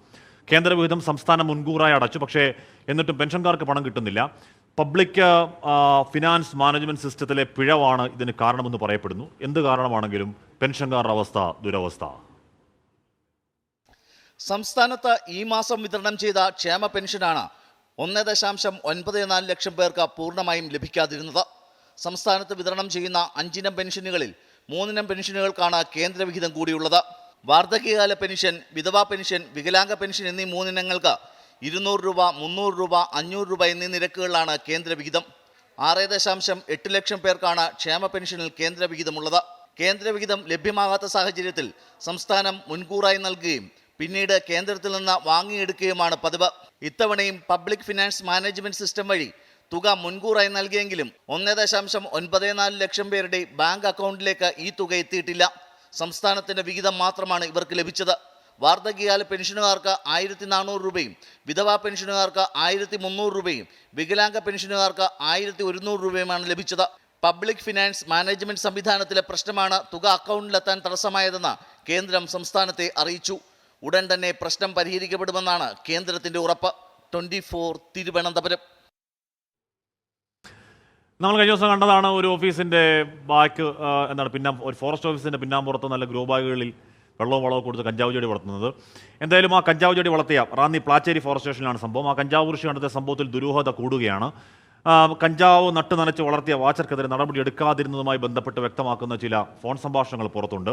S1: കേന്ദ്രവിഹിതം സംസ്ഥാനം മുൻകൂറായി അടച്ചു, പക്ഷേ എന്നിട്ടും പെൻഷൻകാർക്ക് പണം കിട്ടുന്നില്ല. പബ്ലിക് ഫിനാൻസ് മാനേജ്മെന്റ് സിസ്റ്റത്തിലെ പിഴവാണ് ഇതിന് കാരണമെന്ന് പറയപ്പെടുന്നു. എന്ത് കാരണമാണെങ്കിലും പെൻഷൻകാരുടെ അവസ്ഥ ദുരവസ്ഥ.
S21: സംസ്ഥാനത്ത് ഈ മാസം വിതരണം ചെയ്ത ക്ഷേമ പെൻഷനാണ് 1.94 ലക്ഷം പേർക്ക് പൂർണ്ണമായും ലഭിക്കാതിരുന്നത്. സംസ്ഥാനത്ത് വിതരണം ചെയ്യുന്ന 5 ഇനം പെൻഷനുകളിൽ 3 ഇനം പെൻഷനുകൾക്കാണ് കേന്ദ്രവിഹിതം കൂടിയുള്ളത്. വാർദ്ധക്യകാല പെൻഷൻ, വിധവാ പെൻഷൻ, വികലാംഗ പെൻഷൻ എന്നീ 3 ഇനങ്ങൾക്ക് 200 രൂപ, 300 രൂപ, 500 രൂപ എന്നീ നിരക്കുകളിലാണ് കേന്ദ്രവിഹിതം. 6.8 ലക്ഷം പേർക്കാണ് ക്ഷേമ പെൻഷനിൽ കേന്ദ്രവിഹിതമുള്ളത്. കേന്ദ്രവിഹിതം ലഭ്യമാകാത്ത സാഹചര്യത്തിൽ സംസ്ഥാനം മുൻകൂറായി നൽകുകയും പിന്നീട് കേന്ദ്രത്തിൽ നിന്ന് വാങ്ങിയെടുക്കുകയുമാണ് പതിവ്. ഇത്തവണയും പബ്ലിക് ഫിനാൻസ് മാനേജ്മെന്റ് സിസ്റ്റം വഴി തുക മുൻകൂറായി നൽകിയെങ്കിലും 1.94 ലക്ഷം പേരുടെ ബാങ്ക് അക്കൗണ്ടിലേക്ക് ഈ തുക എത്തിയിട്ടില്ല. സംസ്ഥാനത്തിന്റെ വിഹിതം മാത്രമാണ് ഇവർക്ക് ലഭിച്ചത്. വാർദ്ധക്യകാല പെൻഷനുകാർക്ക് 1400 രൂപയും, വിധവാ പെൻഷനുകാർക്ക് 1300 രൂപയും, വികലാംഗ പെൻഷനുകാർക്ക് 1100 രൂപയുമാണ് ലഭിച്ചത്. പബ്ലിക് ഫിനാൻസ് മാനേജ്മെന്റ് സംവിധാനത്തിലെ പ്രശ്നമാണ് തുക അക്കൗണ്ടിലെത്താൻ തടസ്സമായതെന്ന് കേന്ദ്രം സംസ്ഥാനത്തെ അറിയിച്ചു. ഉടൻ തന്നെ പ്രശ്നം പരിഹരിക്കപ്പെടുമെന്നാണ് കേന്ദ്രത്തിന്റെ ഉറപ്പ്. 24 തിരുവനന്തപുരം.
S1: നമ്മൾ കഴിഞ്ഞ ദിവസം കണ്ടതാണ് ഒരു ഓഫീസിൻ്റെ ബാക്ക് ഒരു ഫോറസ്റ്റ് ഓഫീസിൻ്റെ പിന്നാമ്പുറത്ത് നല്ല ഗ്രോ ബാഗുകളിൽ വെള്ളവും വളവും കൊടുത്ത് കഞ്ചാവ് ചെടി വളർത്തുന്നത്. എന്തായാലും ആ കഞ്ചാവ് ചെടി വളർത്തിയ റാന്നി പ്ലാച്ചേരി ഫോറസ്റ്റ് സ്റ്റേഷനിലാണ് സംഭവം. ആ കഞ്ചാവ് കൃഷി കണ്ടെത്തിയ സംഭവത്തിൽ ദുരൂഹത കൂടുകയാണ്. കഞ്ചാവ് നട്ട് നനച്ച് വളർത്തിയ വാച്ചർക്കെതിരെ നടപടി എടുക്കാതിരുന്നതുമായി ബന്ധപ്പെട്ട് വ്യക്തമാക്കുന്ന ചില ഫോൺ സംഭാഷണങ്ങൾ പുറത്തുണ്ട്.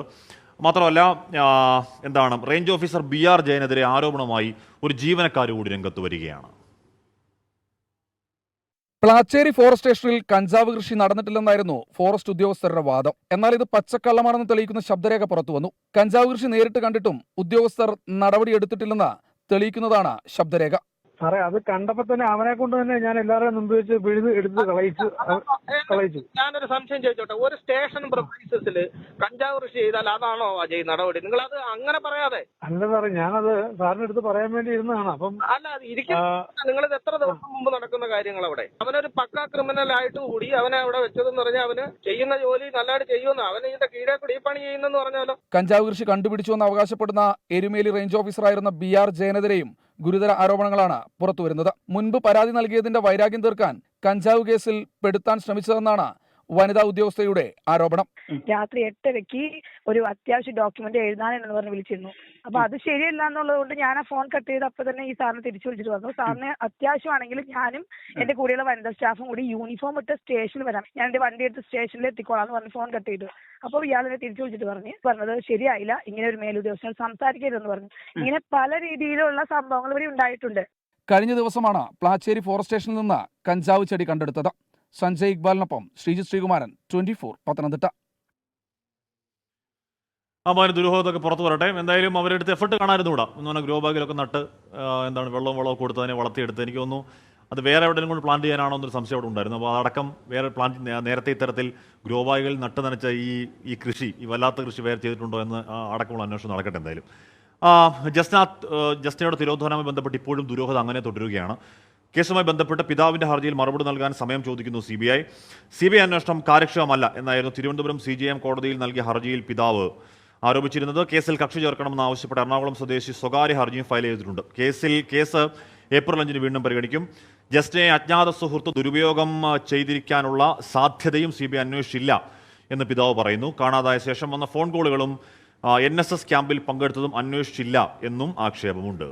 S1: മാത്രമല്ല റേഞ്ച് ഓഫീസർ BR ജയനെതിരെ ആരോപണമായി ഒരു ജീവനക്കാർ കൂടി രംഗത്ത് വരികയാണ്.
S22: പ്ലാച്ചേരി ഫോറസ്റ്റ് സ്റ്റേഷനിൽ കഞ്ചാവ് കൃഷി നടന്നിട്ടില്ലെന്നായിരുന്നു ഫോറസ്റ്റ് ഉദ്യോഗസ്ഥരുടെ വാദം. എന്നാൽ ഇത് പച്ചക്കള്ളമാണെന്ന് തെളിയിക്കുന്ന ശബ്ദരേഖ പുറത്തുവന്നു. കഞ്ചാവ് കൃഷി നേരിട്ട് കണ്ടിട്ടും ഉദ്യോഗസ്ഥർ നടപടിയെടുത്തിട്ടില്ലെന്ന് തെളിയിക്കുന്നതാണ് ശബ്ദരേഖ.
S23: സാറേ, അത് കണ്ടപ്പോ തന്നെ അവനെ കൊണ്ട് തന്നെ ഞാൻ എല്ലാവരുടെയും മുമ്പ് വെച്ച് പിഴുത് എടുത്ത് കളയിച്ചു.
S12: ഞാനൊരു സംശയം ചോദിച്ചോട്ടെ, ഒരു സ്റ്റേഷൻ പ്രൊസീസസിൽ കഞ്ചാവ് കൃഷി ചെയ്താൽ അതാണോ അജയ് നടപടി? നിങ്ങൾ അത് അങ്ങനെ പറയാതെ.
S23: അല്ല സാറേ, ഞാനത് സാറിന് എടുത്ത് പറയാൻ വേണ്ടി ഇരുന്നതാണ്. അപ്പം
S12: അല്ല, നിങ്ങളിത് എത്ര ദിവസം മുമ്പ് നടക്കുന്ന കാര്യങ്ങൾ അവിടെ? അവനൊരു പക്ക ക്രിമിനൽ ആയിട്ട് കൂടി അവനെ അവിടെ വെച്ചതെന്ന് പറഞ്ഞാൽ അവന് ചെയ്യുന്ന ജോലി നല്ലതായിട്ട് ചെയ്യുമെന്ന്, അവന് ഇതിന്റെ കീഴെ കൂടി പണി ചെയ്യുന്നെന്ന് പറഞ്ഞാലോ?
S22: കഞ്ചാവ് കൃഷി കണ്ടുപിടിച്ചുവെന്ന് അവകാശപ്പെടുന്ന എരുമേലി റേഞ്ച് ഓഫീസറായിരുന്ന BR ജയനെതിരെയും ഗുരുതര ആരോപണങ്ങളാണ് പുറത്തുവരുന്നത്. മുൻപ് പരാതി നൽകിയതിന്റെ വൈരാഗ്യം തീർക്കാൻ കഞ്ചാവ് കേസിൽ പെടുത്താൻ ശ്രമിച്ചതെന്നാണ് വനിതാ ഉദ്യോഗസ്ഥയുടെ ആരോപണം.
S24: രാത്രി 8:30 ഒരു അത്യാവശ്യ ഡോക്യുമെന്റ് എഴുതാനെന്ന് പറഞ്ഞ് വിളിച്ചിരുന്നു. അപ്പൊ അത് ശരിയല്ല എന്നുള്ളത് കൊണ്ട് ഞാൻ ആ ഫോൺ കട്ട് ചെയ്ത് അപ്പൊ തന്നെ ഈ സാറിനെ തിരിച്ചു വിളിച്ചിട്ട് വന്നു. സാറിന് അത്യാവശ്യമാണെങ്കിൽ ഞാനും എന്റെ കൂടെയുള്ള വനിതാ സ്റ്റാഫും കൂടി യൂണിഫോം ഇട്ട് സ്റ്റേഷനിൽ വരാം, ഞാൻ എന്റെ വണ്ടി എടുത്ത് സ്റ്റേഷനിൽ എത്തിക്കോളാന്ന് പറഞ്ഞ് ഫോൺ കട്ട് ചെയ്തു. അപ്പോൾ ഇയാളെ തിരിച്ചു വിളിച്ചിട്ട് പറഞ്ഞത് ശരിയായില്ല, ഇങ്ങനെ ഒരു മേലുദ്യോഗസ്ഥൻ സംസാരിക്കരുതെന്ന് പറഞ്ഞു. ഇങ്ങനെ പല രീതിയിലുള്ള സംഭവങ്ങൾ ഇവിടെ ഉണ്ടായിട്ടുണ്ട്.
S22: കഴിഞ്ഞ ദിവസമാണ് പ്ലാച്ചേരി ഫോറസ്റ്റ് സ്റ്റേഷനിൽ നിന്ന് കഞ്ചാവ് ചെടി കണ്ടെടുത്തത്. സഞ്ജയ് ഇക്ബാലിനൊപ്പം ശ്രീജിത് ശ്രീകുമാരൻ, 24 പത്തനംതിട്ട.
S1: അതിന് ദുരൂഹതൊക്കെ പുറത്തു വരട്ടെ. എന്തായാലും അവരെടുത്ത് എഫർട്ട് കാണാതിരുന്നുകൂടാ. ഗ്രോ ബാഗിലൊക്കെ നട്ട് വെള്ളവും വളവും കൊടുത്ത് അതിനെ വളർത്തിയെടുത്ത് എനിക്ക് തോന്നുന്നു അത് വേറെ എവിടെയും കൊണ്ട് പ്ലാന്റ് ചെയ്യാനാണോ എന്നൊരു സംശയം അവിടെ ഉണ്ടായിരുന്നു. അപ്പോൾ അതടക്കം വേറെ നേരത്തെ ഇത്തരത്തിൽ ഗ്രോ ബാഗുകളിൽ നട്ട് നനച്ച ഈ കൃഷി, ഈ വല്ലാത്ത കൃഷി വേറെ ചെയ്തിട്ടുണ്ടോ എന്ന് അടക്കമുള്ള അന്വേഷണം നടക്കട്ടെ. എന്തായാലും ജസ്നയുടെ തിരോധാനവുമായി ബന്ധപ്പെട്ട് ഇപ്പോഴും ദുരൂഹത അങ്ങനെ തുടരുകയാണ്. കേസുമായി ബന്ധപ്പെട്ട് പിതാവിന്റെ ഹർജിയിൽ മറുപടി നൽകാൻ സമയം ചോദിക്കുന്നു CBI. CBI അന്വേഷണം കാര്യക്ഷമമല്ല എന്നായിരുന്നു തിരുവനന്തപുരം CJM കോടതിയിൽ നൽകിയ ഹർജിയിൽ പിതാവ് ആരോപിച്ചിരുന്നത്. കേസിൽ കക്ഷി ചേർക്കണമെന്ന് ആവശ്യപ്പെട്ട് എറണാകുളം സ്വദേശി സ്വകാര്യ ഹർജിയും ഫയൽ ചെയ്തിട്ടുണ്ട്. കേസ് ഏപ്രിൽ 5 വീണ്ടും പരിഗണിക്കും. ജസ്റ്റിനെ അജ്ഞാത സുഹൃത്ത് ദുരുപയോഗം ചെയ്തിരിക്കാനുള്ള സാധ്യതയും CBI അന്വേഷിച്ചില്ല എന്ന് പിതാവ് പറയുന്നു. കാണാതായ ശേഷം വന്ന ഫോൺ കോളുകളും NSS ക്യാമ്പിൽ പങ്കെടുത്തതും അന്വേഷിച്ചില്ല എന്നും ആക്ഷേപമുണ്ട്.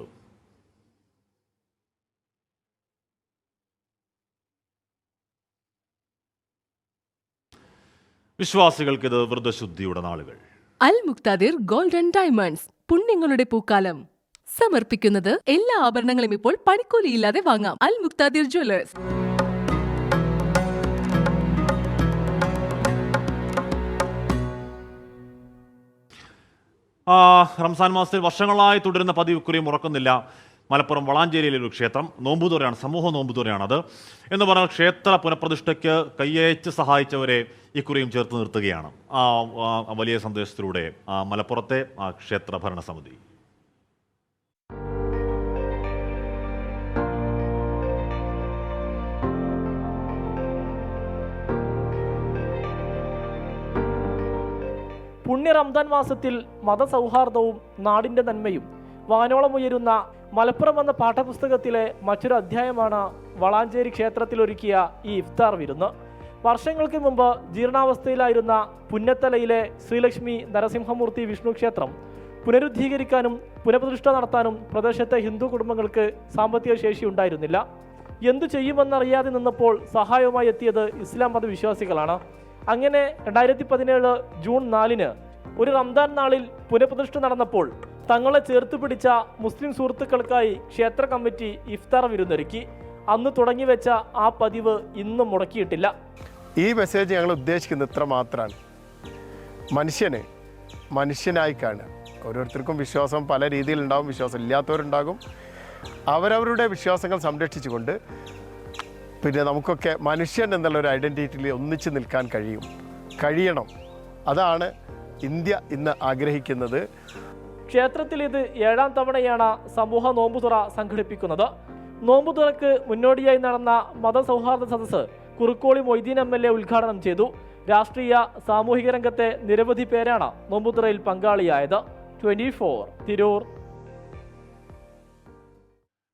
S1: വിശ്വാസികൾക്കിത് വ്രതശുദ്ധിയുടെ നാളുകൾ.
S3: അൽ മുക്താദിർ ഗോൾഡൻ ഡയമണ്ട്സ് പുണ്യങ്ങളുടെ പൂക്കാലം സമർപ്പിക്കുന്നത് എല്ലാ ആഭരണങ്ങളും ഇപ്പോൾ പണിക്കൂലിയില്ലാതെ വാങ്ങാം. അൽ മുക്താദിർ ജ്വല്ലേഴ്സ്.
S1: റംസാൻ മാസത്തിൽ വർഷങ്ങളായി തുടരുന്ന പതിവ് ഇക്കുറിയും മുറക്കുന്നില്ല. മലപ്പുറം വളാഞ്ചേരിയിലെ ഒരു ക്ഷേത്രം നോമ്പുതുറയാണ്, സമൂഹ നോമ്പുതുറയാണത്. എന്ന് പറഞ്ഞാൽ ക്ഷേത്ര പുനഃപ്രതിഷ്ഠയ്ക്ക് കയ്യയച്ച് സഹായിച്ചവരെ ഇക്കുറിയും ചേർത്ത് നിർത്തുകയാണ് വലിയ സന്ദേശത്തിലൂടെ മലപ്പുറത്തെ ക്ഷേത്ര ഭരണസമിതി.
S12: പുണ്യ റംദാൻ മാസത്തിൽ മതസൗഹാർദ്ദവും നാടിൻ്റെ നന്മയും വാനോളമുയരുന്ന മലപ്പുറം എന്ന പാഠപുസ്തകത്തിലെ മറ്റൊരു അധ്യായമാണ് വളാഞ്ചേരി ക്ഷേത്രത്തിലൊരുക്കിയ ഈ ഇഫ്താർ വിരുന്ന്. വർഷങ്ങൾക്ക് മുമ്പ് ജീർണാവസ്ഥയിലായിരുന്ന പുന്നത്തലയിലെ ശ്രീലക്ഷ്മി നരസിംഹമൂർത്തി വിഷ്ണു ക്ഷേത്രം പുനരുദ്ധീകരിക്കാനും പുനഃപ്രതിഷ്ഠ നടത്താനും പ്രദേശത്തെ ഹിന്ദു കുടുംബങ്ങൾക്ക് സാമ്പത്തിക ശേഷി ഉണ്ടായിരുന്നില്ല. എന്തു ചെയ്യുമെന്നറിയാതെ നിന്നപ്പോൾ സഹായവുമായി എത്തിയത് ഇസ്ലാം മതവിശ്വാസികളാണ്. അങ്ങനെ 2017 ജൂൺ 4 ഒരു റംദാൻ നാളിൽ പുനഃപ്രതിഷ്ഠ നടന്നപ്പോൾ തങ്ങളെ ചേർത്ത് പിടിച്ച മുസ്ലിം സുഹൃത്തുക്കൾക്കായി ക്ഷേത്ര കമ്മിറ്റി ഇഫ്താർ വിരുന്നൊരുക്കി. അന്ന് തുടങ്ങിവെച്ച ആ പതിവ് ഇന്നും മുടക്കിയിട്ടില്ല.
S4: ഈ മെസ്സേജ് ഞങ്ങൾ ഉദ്ദേശിക്കുന്നത് ഇത്ര മാത്രമാണ്. മനുഷ്യനെ മനുഷ്യനായി കാണുക. ഓരോരുത്തർക്കും വിശ്വാസം പല രീതിയിലുണ്ടാകും, വിശ്വാസം ഇല്ലാത്തവരുണ്ടാകും. അവരവരുടെ വിശ്വാസങ്ങൾ സംരക്ഷിച്ചുകൊണ്ട് പിന്നെ നമുക്കൊക്കെ മനുഷ്യൻ എന്നുള്ളൊരു ഐഡൻറ്റിറ്റിയിൽ ഒന്നിച്ച് നിൽക്കാൻ കഴിയണം. അതാണ് ഇന്ത്യ ഇന്ന് ആഗ്രഹിക്കുന്നത്.
S12: ക്ഷേത്രത്തിൽ ഇത് 7ാം തവണയാണ് സമൂഹ നോമ്പുതുറ സംഘടിപ്പിക്കുന്നത്. നോമ്പുതുറക്ക് മുന്നോടിയായി നടന്ന മതസൗഹാർദ്ദ സദസ്സ് കുറുക്കോളി മൊയ്തീൻ MLA ഉദ്ഘാടനം ചെയ്തു. രാഷ്ട്രീയ സാമൂഹിക രംഗത്തെ നിരവധി പേരാണ് നോമ്പുതുറയിൽ പങ്കാളിയായത്. 24 തിരൂർ.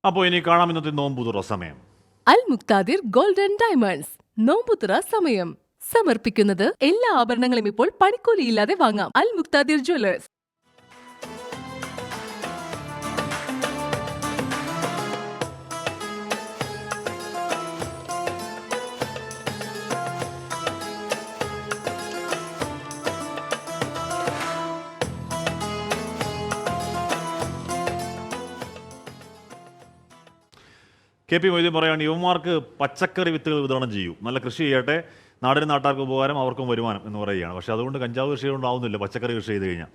S1: അപ്പോൾ ഇനി കാണാം ഇന്നത്തെ നോമ്പുതുറ സമയം.
S3: അൽ മുക്താദിർ ഗോൾഡൻ ഡയമണ്ട്സ് നോമ്പുതുറ സമയം സമർപ്പിക്കുന്നത് എല്ലാ ആഭരണങ്ങളും ഇപ്പോൾ പണിക്കൂലിയില്ലാതെ വാങ്ങാം. അൽ മുക്താദിർ ജ്വല്ലേഴ്സ്.
S1: KP മൊയ്തീൻ പറയുകയാണ്, യുവമാർക്ക് പച്ചക്കറി വിത്തുകൾ വിതരണം ചെയ്യൂ, നല്ല കൃഷി ചെയ്യട്ടെ, നാടിന് നാട്ടാർക്ക് ഉപകാരം, അവർക്കും വരുമാനം എന്ന് പറയുകയാണ്. പക്ഷേ അതുകൊണ്ട് കഞ്ചാവ് കൃഷി കൊണ്ടാവുന്നില്ല പച്ചക്കറി കൃഷി ചെയ്ത് കഴിഞ്ഞാൽ.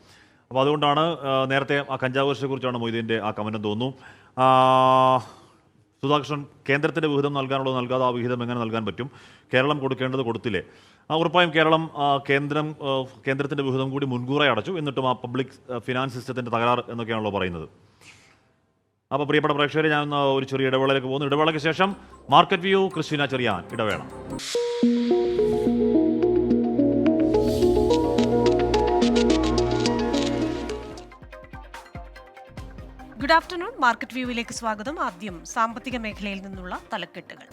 S1: അപ്പോൾ അതുകൊണ്ടാണ് നേരത്തെ ആ കഞ്ചാവ് കൃഷിയെക്കുറിച്ചാണ് മൊയ്തീൻ്റെ ആ കമൻറ്റ് തോന്നുന്നു. സുധാകൃഷ്ണൻ, കേന്ദ്രത്തിൻ്റെ വിഹിതം നൽകാനുള്ളത് നൽകാതെ ആ വിഹിതം എങ്ങനെ നൽകാൻ പറ്റും? കേരളം കൊടുക്കേണ്ടത് കൊടുത്തില്ലേ? ഉറപ്പായും കേരളം കേന്ദ്രത്തിൻ്റെ വിഹിതം കൂടി മുൻകൂറായി അടച്ചു, എന്നിട്ടും ആ പബ്ലിക് ഫിനാൻസ് സിസ്റ്റത്തിൻ്റെ തകരാറ് എന്നൊക്കെയാണല്ലോ പറയുന്നത്. അപ്പോൾ പ്രിയപ്പെട്ട പ്രേക്ഷകരെ, ഞാൻ ഒരു ചെറിയ ഇടവേളയിലേക്ക് പോകുന്നു. ഇടവേളയ്ക്ക് ശേഷം മാർക്കറ്റ് വ്യൂ, ക്രിസ്റ്റീന ചെറിയാൻ. ഇടവേള.
S5: Good afternoon. മാർക്കറ്റ് വ്യൂവിലേക്ക് സ്വാഗതം. ആദ്യം സാമ്പത്തിക മേഖലയിൽ നിന്നുള്ള തലക്കെട്ടുകൾ.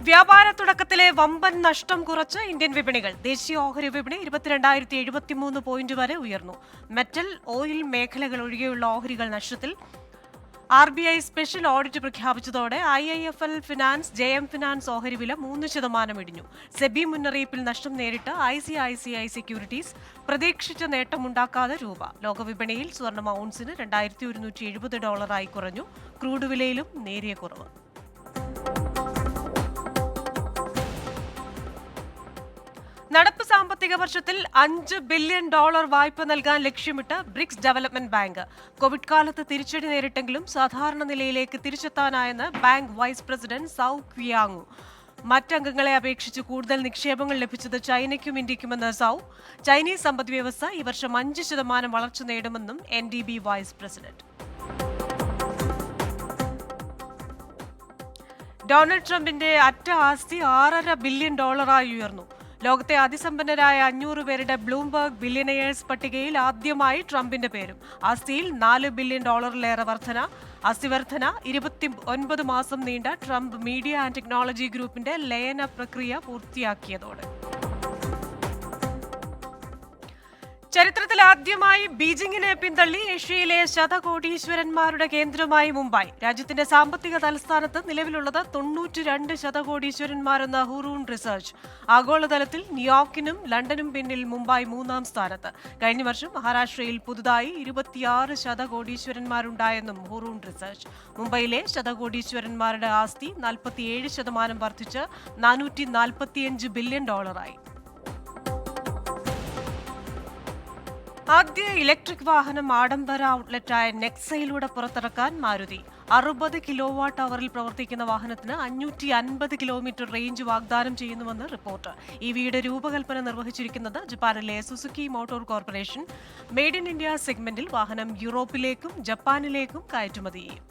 S5: വ്യാപാര തുടക്കത്തിലെ വമ്പൻ നഷ്ടം കുറച്ച് ഇന്ത്യൻ വിപണികൾ. ദേശീയ ഓഹരി വിപണി 22,073 പോയിന്റ് വരെ ഉയർന്നു. മെറ്റൽ, ഓയിൽ മേഖലകൾ ഒഴികെയുള്ള ഓഹരികൾ നഷ്ടത്തിൽ. RBI സ്പെഷ്യൽ ഓഡിറ്റ് പ്രഖ്യാപിച്ചതോടെ IIFL ഫിനാൻസ്, JM ഫിനാൻസ് ഓഹരി വില 3% ഇടിഞ്ഞു. സെബി മുന്നറിയിപ്പിൽ നഷ്ടം നേരിട്ട് ICICI സെക്യൂരിറ്റീസ്. പ്രതീക്ഷിച്ച നേട്ടമുണ്ടാക്കാതെ രൂപ. ലോകവിപണിയിൽ സ്വർണം ഔൺസിന് $2,170 കുറഞ്ഞു. ക്രൂഡ് വിലയിലും നേരിയ കുറവ്. നടപ്പ് സാമ്പത്തിക വർഷത്തിൽ $5 ബില്യൺ വായ്പ നൽകാൻ ലക്ഷ്യമിട്ട് ബ്രിക്സ് ഡെവലപ്മെന്റ് ബാങ്ക്. കോവിഡ് കാലത്ത് തിരിച്ചടി നേരിട്ടെങ്കിലും സാധാരണ നിലയിലേക്ക് തിരിച്ചെത്താനായെന്ന് ബാങ്ക് വൈസ് പ്രസിഡന്റ് സൗ ക്വിയാങ്ങു. മറ്റംഗങ്ങളെ അപേക്ഷിച്ച് കൂടുതൽ നിക്ഷേപങ്ങൾ ലഭിച്ചത് ചൈനയ്ക്കും ഇന്ത്യയ്ക്കുമെന്ന് സൗ. ചൈനീസ് സമ്പദ് വ്യവസ്ഥ ഈ വർഷം 5% വളർച്ച നേടുമെന്നും NDB വൈസ് പ്രസിഡന്റ്. ഡൊണാൾഡ് ട്രംപിന്റെ അറ്റ ആസ്തി $6.5 ബില്യൺ ഉയർന്നു. ലോകത്തെ അതിസമ്പന്നരായ 500 പേരുടെ ബ്ലൂംബർഗ് ബില്യണയേഴ്സ് പട്ടികയിൽ ആദ്യമായി ട്രംപിന്റെ പേരും. ആസ്തിയിൽ $4 ബില്യൺ വർധന. ആസ്തി വർധന 29 മാസം നീണ്ട ട്രംപ് മീഡിയ ആൻഡ് ടെക്നോളജി ഗ്രൂപ്പിന്റെ ലയന പ്രക്രിയ പൂർത്തിയാക്കിയതോടെ. ചരിത്രത്തിൽ ആദ്യമായി ബീജിംഗിനെ പിന്തള്ളി ഏഷ്യയിലെ ശതകോടീശ്വരന്മാരുടെ കേന്ദ്രമായി മുംബൈ. രാജ്യത്തിന്റെ സാമ്പത്തിക തലസ്ഥാനത്ത് നിലവിലുള്ളത് 92 ശതകോടീശ്വരന്മാരെന്ന ഹുറൂൺ റിസർച്ച്. ആഗോളതലത്തിൽ ന്യൂയോർക്കിനും ലണ്ടനും പിന്നിൽ മുംബൈ 3-ാം സ്ഥാനത്ത്. കഴിഞ്ഞ വർഷം മഹാരാഷ്ട്രയിൽ പുതുതായി 26 ശതകോടീശ്വരന്മാരുണ്ടായെന്നും ഹുറൂൺ റിസർച്ച്. മുംബൈയിലെ ശതകോടീശ്വരന്മാരുടെ ആസ്തി 47% വർദ്ധിച്ച് $445 ബില്യൺ ആയി. ആദ്യ ഇലക്ട്രിക് വാഹനം ആഡംബര ഔട്ട്ലെറ്റായ നെക്സയിലൂടെ പുറത്തിറക്കാൻ മാരുതി. 60 കിലോവാട്ട് അവറിൽ പ്രവർത്തിക്കുന്ന വാഹനത്തിന് 550 കിലോമീറ്റർ റേഞ്ച് വാഗ്ദാനം ചെയ്യുന്നുവെന്ന് റിപ്പോർട്ട്. EVയുടെ രൂപകൽപ്പന നിർവഹിച്ചിരിക്കുന്നത് ജപ്പാനിലെ Suzuki motor corporation. Made in India സെഗ്മെന്റിൽ വാഹനം യൂറോപ്പിലേക്കും ജപ്പാനിലേക്കും കയറ്റുമതി ചെയ്യും.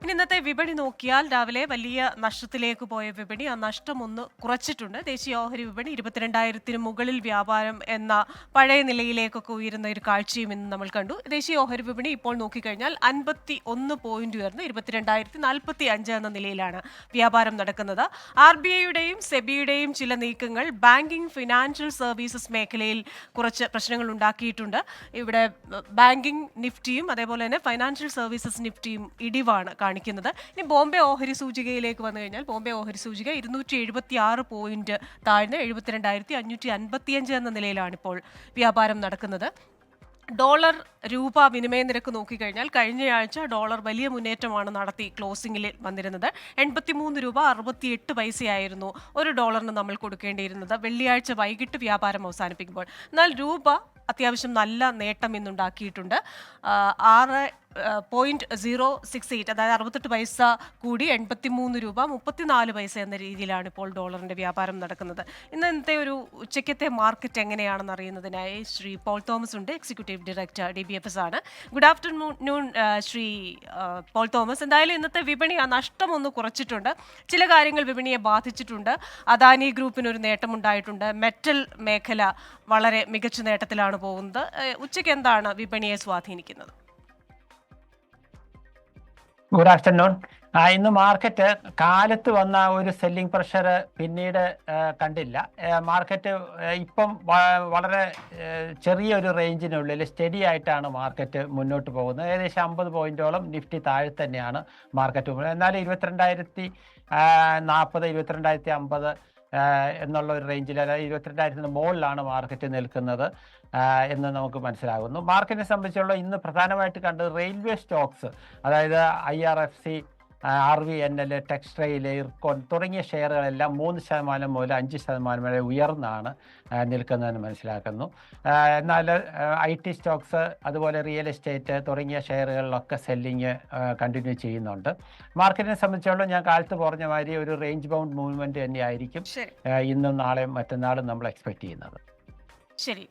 S5: ഇനി ഇന്നത്തെ വിപണി നോക്കിയാൽ രാവിലെ വലിയ നഷ്ടത്തിലേക്ക് പോയ വിപണി ആ നഷ്ടം ഒന്ന് കുറച്ചിട്ടുണ്ട്. ദേശീയ ഓഹരി വിപണി 22,000-ന് മുകളിൽ വ്യാപാരം എന്ന പഴയ നിലയിലേക്കൊക്കെ ഉയരുന്ന ഒരു കാഴ്ചയും ഇന്ന് നമ്മൾ കണ്ടു. ദേശീയ ഓഹരി വിപണി ഇപ്പോൾ നോക്കിക്കഴിഞ്ഞാൽ 51 പോയിന്റ് ഉയർന്ന് 22,045 എന്ന നിലയിലാണ് വ്യാപാരം നടക്കുന്നത്. RBIയുടെയും സെബിയുടെയും ചില നീക്കങ്ങൾ ബാങ്കിംഗ് ഫിനാൻഷ്യൽ സർവീസസ് മേഖലയിൽ കുറച്ച് പ്രശ്നങ്ങൾ ഉണ്ടാക്കിയിട്ടുണ്ട്. ഇവിടെ ബാങ്കിംഗ് നിഫ്റ്റിയും അതേപോലെ തന്നെ ഫൈനാൻഷ്യൽ സർവീസസ് നിഫ്റ്റിയും ഇടിവാണ് കാണിക്കുന്നത്. ഇനി ബോംബെ ഓഹരി സൂചികയിലേക്ക് വന്നു കഴിഞ്ഞാൽ ബോംബെ ഓഹരി സൂചിക 276 പോയിന്റ് താഴ്ന്ന് 72,555 എന്ന നിലയിലാണ് ഇപ്പോൾ വ്യാപാരം നടക്കുന്നത്. ഡോളർ രൂപ വിനിമയ നിരക്ക് നോക്കിക്കഴിഞ്ഞാൽ കഴിഞ്ഞയാഴ്ച ഡോളർ വലിയ മുന്നേറ്റമാണ് നടത്തി ക്ലോസിംഗിൽ വന്നിരുന്നത്. 83 രൂപ 68 പൈസയായിരുന്നു ഒരു ഡോളറിന് നമ്മൾ കൊടുക്കേണ്ടിയിരുന്നത് വെള്ളിയാഴ്ച വൈകിട്ട് വ്യാപാരം അവസാനിപ്പിക്കുമ്പോൾ. എന്നാൽ രൂപ അത്യാവശ്യം നല്ല നേട്ടം ഇന്നുണ്ടാക്കിയിട്ടുണ്ട്. 6.068 അതായത് 68 പൈസ കൂടി 83 രൂപ 34 പൈസ എന്ന രീതിയിലാണ് ഇപ്പോൾ ഡോളറിന്റെ വ്യാപാരം നടക്കുന്നത്. ഇന്നത്തെ ഒരു ഉച്ചയ്ക്കത്തെ മാർക്കറ്റ് എങ്ങനെയാണെന്ന് അറിയുന്നതിനായി ശ്രീ പോൾ തോമസ് ഉണ്ട്, എക്സിക്യൂട്ടീവ് ഡയറക്ടർ DBFS ആണ്. Good afternoon Shri Paul Thomas. എന്തായാലും ഇന്നത്തെ വിപണി ആ നഷ്ടം ഒന്ന് കുറച്ചിട്ടുണ്ട്. ചില കാര്യങ്ങൾ വിപണിയെ ബാധിച്ചിട്ടുണ്ട്. അദാനി ഗ്രൂപ്പിന് ഒരു നേട്ടമുണ്ടായിട്ടുണ്ട്. മെറ്റൽ മേഖല വളരെ മികച്ച നേട്ടത്തിലാണ് പോകുന്നത്. ഉച്ചയ്ക്ക് എന്താണ് വിപണിയെ സ്വാധീനിക്കുന്നത്?
S6: Good afternoon. ഇന്ന് മാർക്കറ്റ് കാലത്ത് വന്ന ഒരു സെല്ലിംഗ് പ്രഷർ പിന്നീട് കണ്ടില്ല. മാർക്കറ്റ് ഇപ്പം വളരെ ചെറിയൊരു റേഞ്ചിനുള്ളിൽ സ്റ്റഡി ആയിട്ടാണ് മാർക്കറ്റ് മുന്നോട്ട് പോകുന്നത്. ഏകദേശം 50 പോയിന്റോളം നിഫ്റ്റി താഴെ തന്നെയാണ് മാർക്കറ്റ് പോകുന്നത്. എന്നാൽ 22,040 22,050 എന്നുള്ള ഒരു റേഞ്ചിൽ, അതായത് 22,000-ന് മുകളിലാണ് മാർക്കറ്റ് നിൽക്കുന്നത് എന്ന് നമുക്ക് മനസ്സിലാകുന്നു. മാർക്കറ്റിനെ സംബന്ധിച്ചുള്ള ഇന്ന് പ്രധാനമായിട്ട് കണ്ടത് റെയിൽവേ സ്റ്റോക്സ്, അതായത് IRFC, RVNL, ടെക്സ്റ്റൈൽ, ഇർക്കോൺ തുടങ്ങിയ ഷെയറുകളെല്ലാം 3% മുതൽ 5% വരെ ഉയർന്നാണ് നിൽക്കുന്നതെന്ന് മനസ്സിലാക്കുന്നു. എന്നാൽ IT സ്റ്റോക്സ് അതുപോലെ റിയൽ എസ്റ്റേറ്റ് തുടങ്ങിയ ഷെയറുകളിലൊക്കെ സെല്ലിങ് കണ്ടിന്യൂ ചെയ്യുന്നുണ്ട്. മാർക്കറ്റിനെ സംബന്ധിച്ചോളം ഞാൻ കാലത്ത് പറഞ്ഞ മാതിരി ഒരു റേഞ്ച് ബൗണ്ട് മൂവ്മെന്റ് തന്നെയായിരിക്കും ഇന്നും നാളെയും മറ്റന്നാളും നമ്മൾ എക്സ്പെക്ട് ചെയ്യുന്നത്.
S5: ശരി,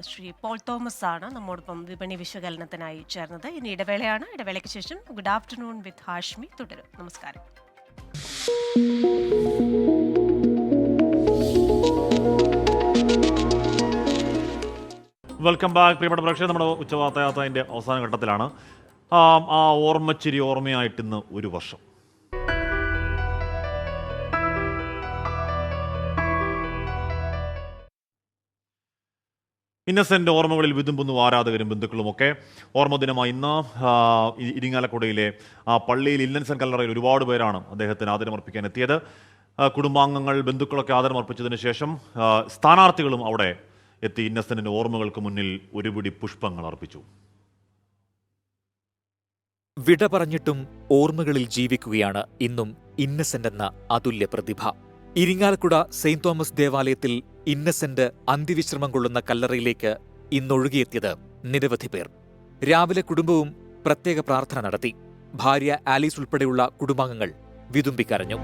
S5: ശ്രീ പോൾ തോമസ് ആണ് നമ്മോടൊപ്പം വിപണി വിശകലനത്തിനായി ചേർന്നത്. ഇനി ഇടവേളയാണ്. ഇടവേളയ്ക്ക് ശേഷം ഗുഡ് ആഫ്റ്റർനൂൺ വിത്ത് ഹാഷ്മി തുടരും. നമസ്കാരം.
S1: വെൽക്കം ബാക്ക് പ്രിയപ്പെട്ട പ്രേക്ഷകർ. നമ്മുടെ ഉച്ചവാർത്തയാത്രയുടെ അവസാന ഘട്ടത്തിലാണ്. ആ ഓർമ്മച്ചിരി ഓർമ്മയായിട്ട് ഇന്ന് 1 വർഷം. ഇന്നസെന്റ് ഓർമ്മകളിൽ വിതുമ്പുന്നു ആരാധകരും ബന്ധുക്കളുമൊക്കെ. ഓർമ്മദിനമായി ഇന്ന് ഇരിങ്ങാലക്കുടയിലെ പള്ളിയിൽ ഇന്നസെന്റ് കല്ലറയിൽ ഒരുപാട് പേരാണ് അദ്ദേഹത്തിന് ആദരമർപ്പിക്കാൻ എത്തിയത്. കുടുംബാംഗങ്ങൾ, ബന്ധുക്കളൊക്കെ ആദരമർപ്പിച്ചതിന് ശേഷം സ്ഥാനാർത്ഥികളും അവിടെ എത്തി ഇന്നസെന്റിന്റെ ഓർമ്മകൾക്ക് മുന്നിൽ ഒരു പിടി പുഷ്പങ്ങൾ അർപ്പിച്ചു.
S7: വിട പറഞ്ഞിട്ടും ഓർമ്മകളിൽ ജീവിക്കുകയാണ് ഇന്നും ഇന്നസെന്റ് എന്ന അതുല്യ പ്രതിഭ. ഇരിങ്ങാലക്കുട സെയിന്റ് തോമസ് ദേവാലയത്തിൽ ഇന്നസെന്റ് അന്ത്യവിശ്രമം കൊള്ളുന്ന കല്ലറയിലേക്ക് ഇന്നൊഴുകിയെത്തിയത് നിരവധി പേർ. രാവിലെ കുടുംബവും പ്രത്യേക പ്രാർത്ഥന നടത്തി. ഭാര്യ ആലീസ് ഉൾപ്പെടെയുള്ള കുടുംബാംഗങ്ങൾ വിതുമ്പിക്കരഞ്ഞു.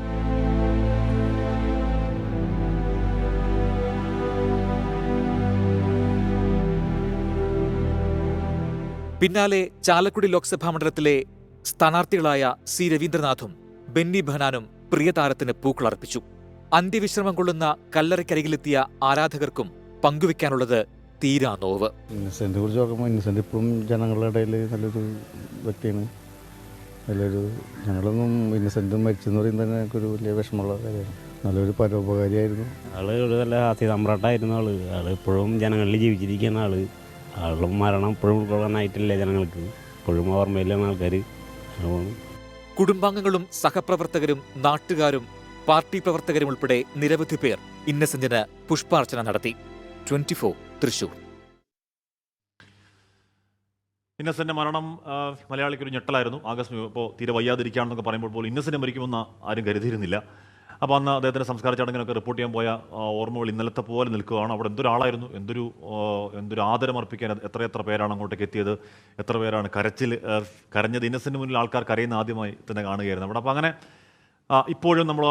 S7: പിന്നാലെ ചാലക്കുടി ലോക്സഭാ മണ്ഡലത്തിലെ സ്ഥാനാർത്ഥികളായ സി രവീന്ദ്രനാഥും ബെന്നി ബെഹനാനും പ്രിയതാരത്തിന് പൂക്കളർപ്പിച്ചു. അന്ത്യവിശ്രമം കൊള്ളുന്ന കല്ലറയ്ക്കരികിലെത്തിയ ആരാധകർക്കും പങ്കുവെക്കാനുള്ളത് തീരാ നോവ്.
S9: ഇന്നസെന്റിനെ കുറിച്ച് നോക്കുമ്പോൾ ഇന്നസെന്റ് ഇപ്പോഴും ജനങ്ങളുടെ ഇടയിൽ നല്ലൊരു വ്യക്തിയാണ്. നല്ലൊരു ഞങ്ങളൊന്നും ഇന്നസെന്റ് മരിച്ചെന്ന് പറയുന്നത് തന്നെ എനിക്കൊരു വലിയ വിഷമമുള്ള കാര്യമാണ്. നല്ലൊരു പരോപകാരിയായിരുന്നു.
S11: ആള് ഒരു നല്ല ഹാസ്യ സമ്രാട്ടായിരുന്നു. ആള് ഇപ്പോഴും ജനങ്ങളിൽ ജീവിച്ചിരിക്കുന്ന ആളുടെ മരണം ഇപ്പോഴും ഉൾക്കൊള്ളാനായിട്ടില്ല ജനങ്ങൾക്ക്. ഇപ്പോഴും ഓർമ്മയിലാണ് ആൾക്കാർ.
S7: കുടുംബാംഗങ്ങളും സഹപ്രവർത്തകരും നാട്ടുകാരും പാർട്ടി പ്രവർത്തകരും ഉൾപ്പെടെ നിരവധി പേർ ഇന്നസെന്റിന് പുഷ്പാർച്ചന നടത്തി. 24 തൃശൂർ.
S1: ഇന്നസെന്റ് മരണം മലയാളിക്കൊരു ഞെട്ടലായിരുന്നു. ആകസ്മികം ഇപ്പോൾ തീരെ വയ്യാതിരിക്കുകയാണെന്നൊക്കെ പറയുമ്പോൾ പോലും ഇന്നസെന്റ് മരിക്കുമെന്ന് ആരും കരുതിയിരുന്നില്ല. അപ്പോൾ അന്ന് അദ്ദേഹത്തിൻ്റെ സംസ്കാര ചടങ്ങിനൊക്കെ റിപ്പോർട്ട് ചെയ്യാൻ പോയ ഓർമ്മകൾ ഇന്നലത്തെ പോലെ നിൽക്കുകയാണ്. അവിടെ എന്തൊരാളായിരുന്നു, എന്തൊരു ആദരമർപ്പിക്കാൻ എത്ര പേരാണ് അങ്ങോട്ടേക്ക് എത്തിയത്, എത്ര പേരാണ് കരഞ്ഞത്. ഇന്നസെന്റ് മുന്നിൽ ആൾക്കാർ കരയുന്ന ആദ്യമായി തന്നെ കാണുകയായിരുന്നു അവിടെ. അപ്പോൾ അങ്ങനെ ഇപ്പോഴും നമ്മൾ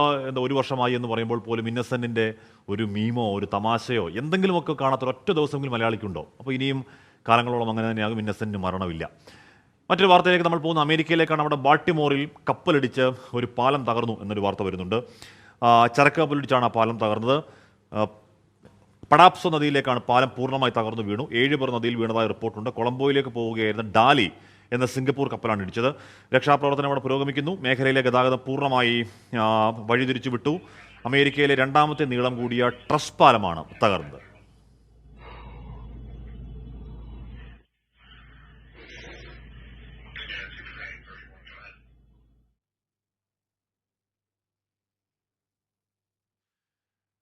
S1: ഒരു വർഷമായി എന്ന് പറയുമ്പോൾ പോലും ഇന്നസെന്റിൻ്റെ ഒരു മീമോ ഒരു തമാശയോ എന്തെങ്കിലുമൊക്കെ കാണാത്ത ഒറ്റ ദിവസമെങ്കിലും മലയാളിക്കുണ്ടോ? അപ്പോൾ ഇനിയും കാലങ്ങളോളം അങ്ങനെ തന്നെയാകും. ഇന്നസെന്റിന് മരണമില്ല. മറ്റൊരു വാർത്തയിലേക്ക് നമ്മൾ പോകുന്ന അമേരിക്കയിലേക്കാണ്. അവിടെ ബാൾട്ടിമോറിൽ കപ്പലിടിച്ച് ഒരു പാലം തകർന്നു എന്നൊരു വാർത്ത വരുന്നുണ്ട്. ചരക്ക് കപ്പലിടിച്ചാണ് ആ പാലം തകർന്നത്. പടാപ്സോ നദിയിലേക്കാണ് പാലം പൂർണ്ണമായി തകർന്നു വീണു. 7 പേർ നദിയിൽ വീണതായി റിപ്പോർട്ടുണ്ട്. കൊളംബോയിലേക്ക് പോവുകയായിരുന്ന ഡാലി എന്ന സിംഗപ്പൂർ കപ്പലാണ് ഇടിച്ചത്. രക്ഷാപ്രവർത്തനം അവിടെ പുരോഗമിക്കുന്നു. മേഖലയിലെ ഗതാഗതം പൂർണ്ണമായി വഴിതിരിച്ചു വിട്ടു. അമേരിക്കയിലെ രണ്ടാമത്തെ നീളം കൂടിയ ട്രസ് പാലമാണ് തകർന്നത്.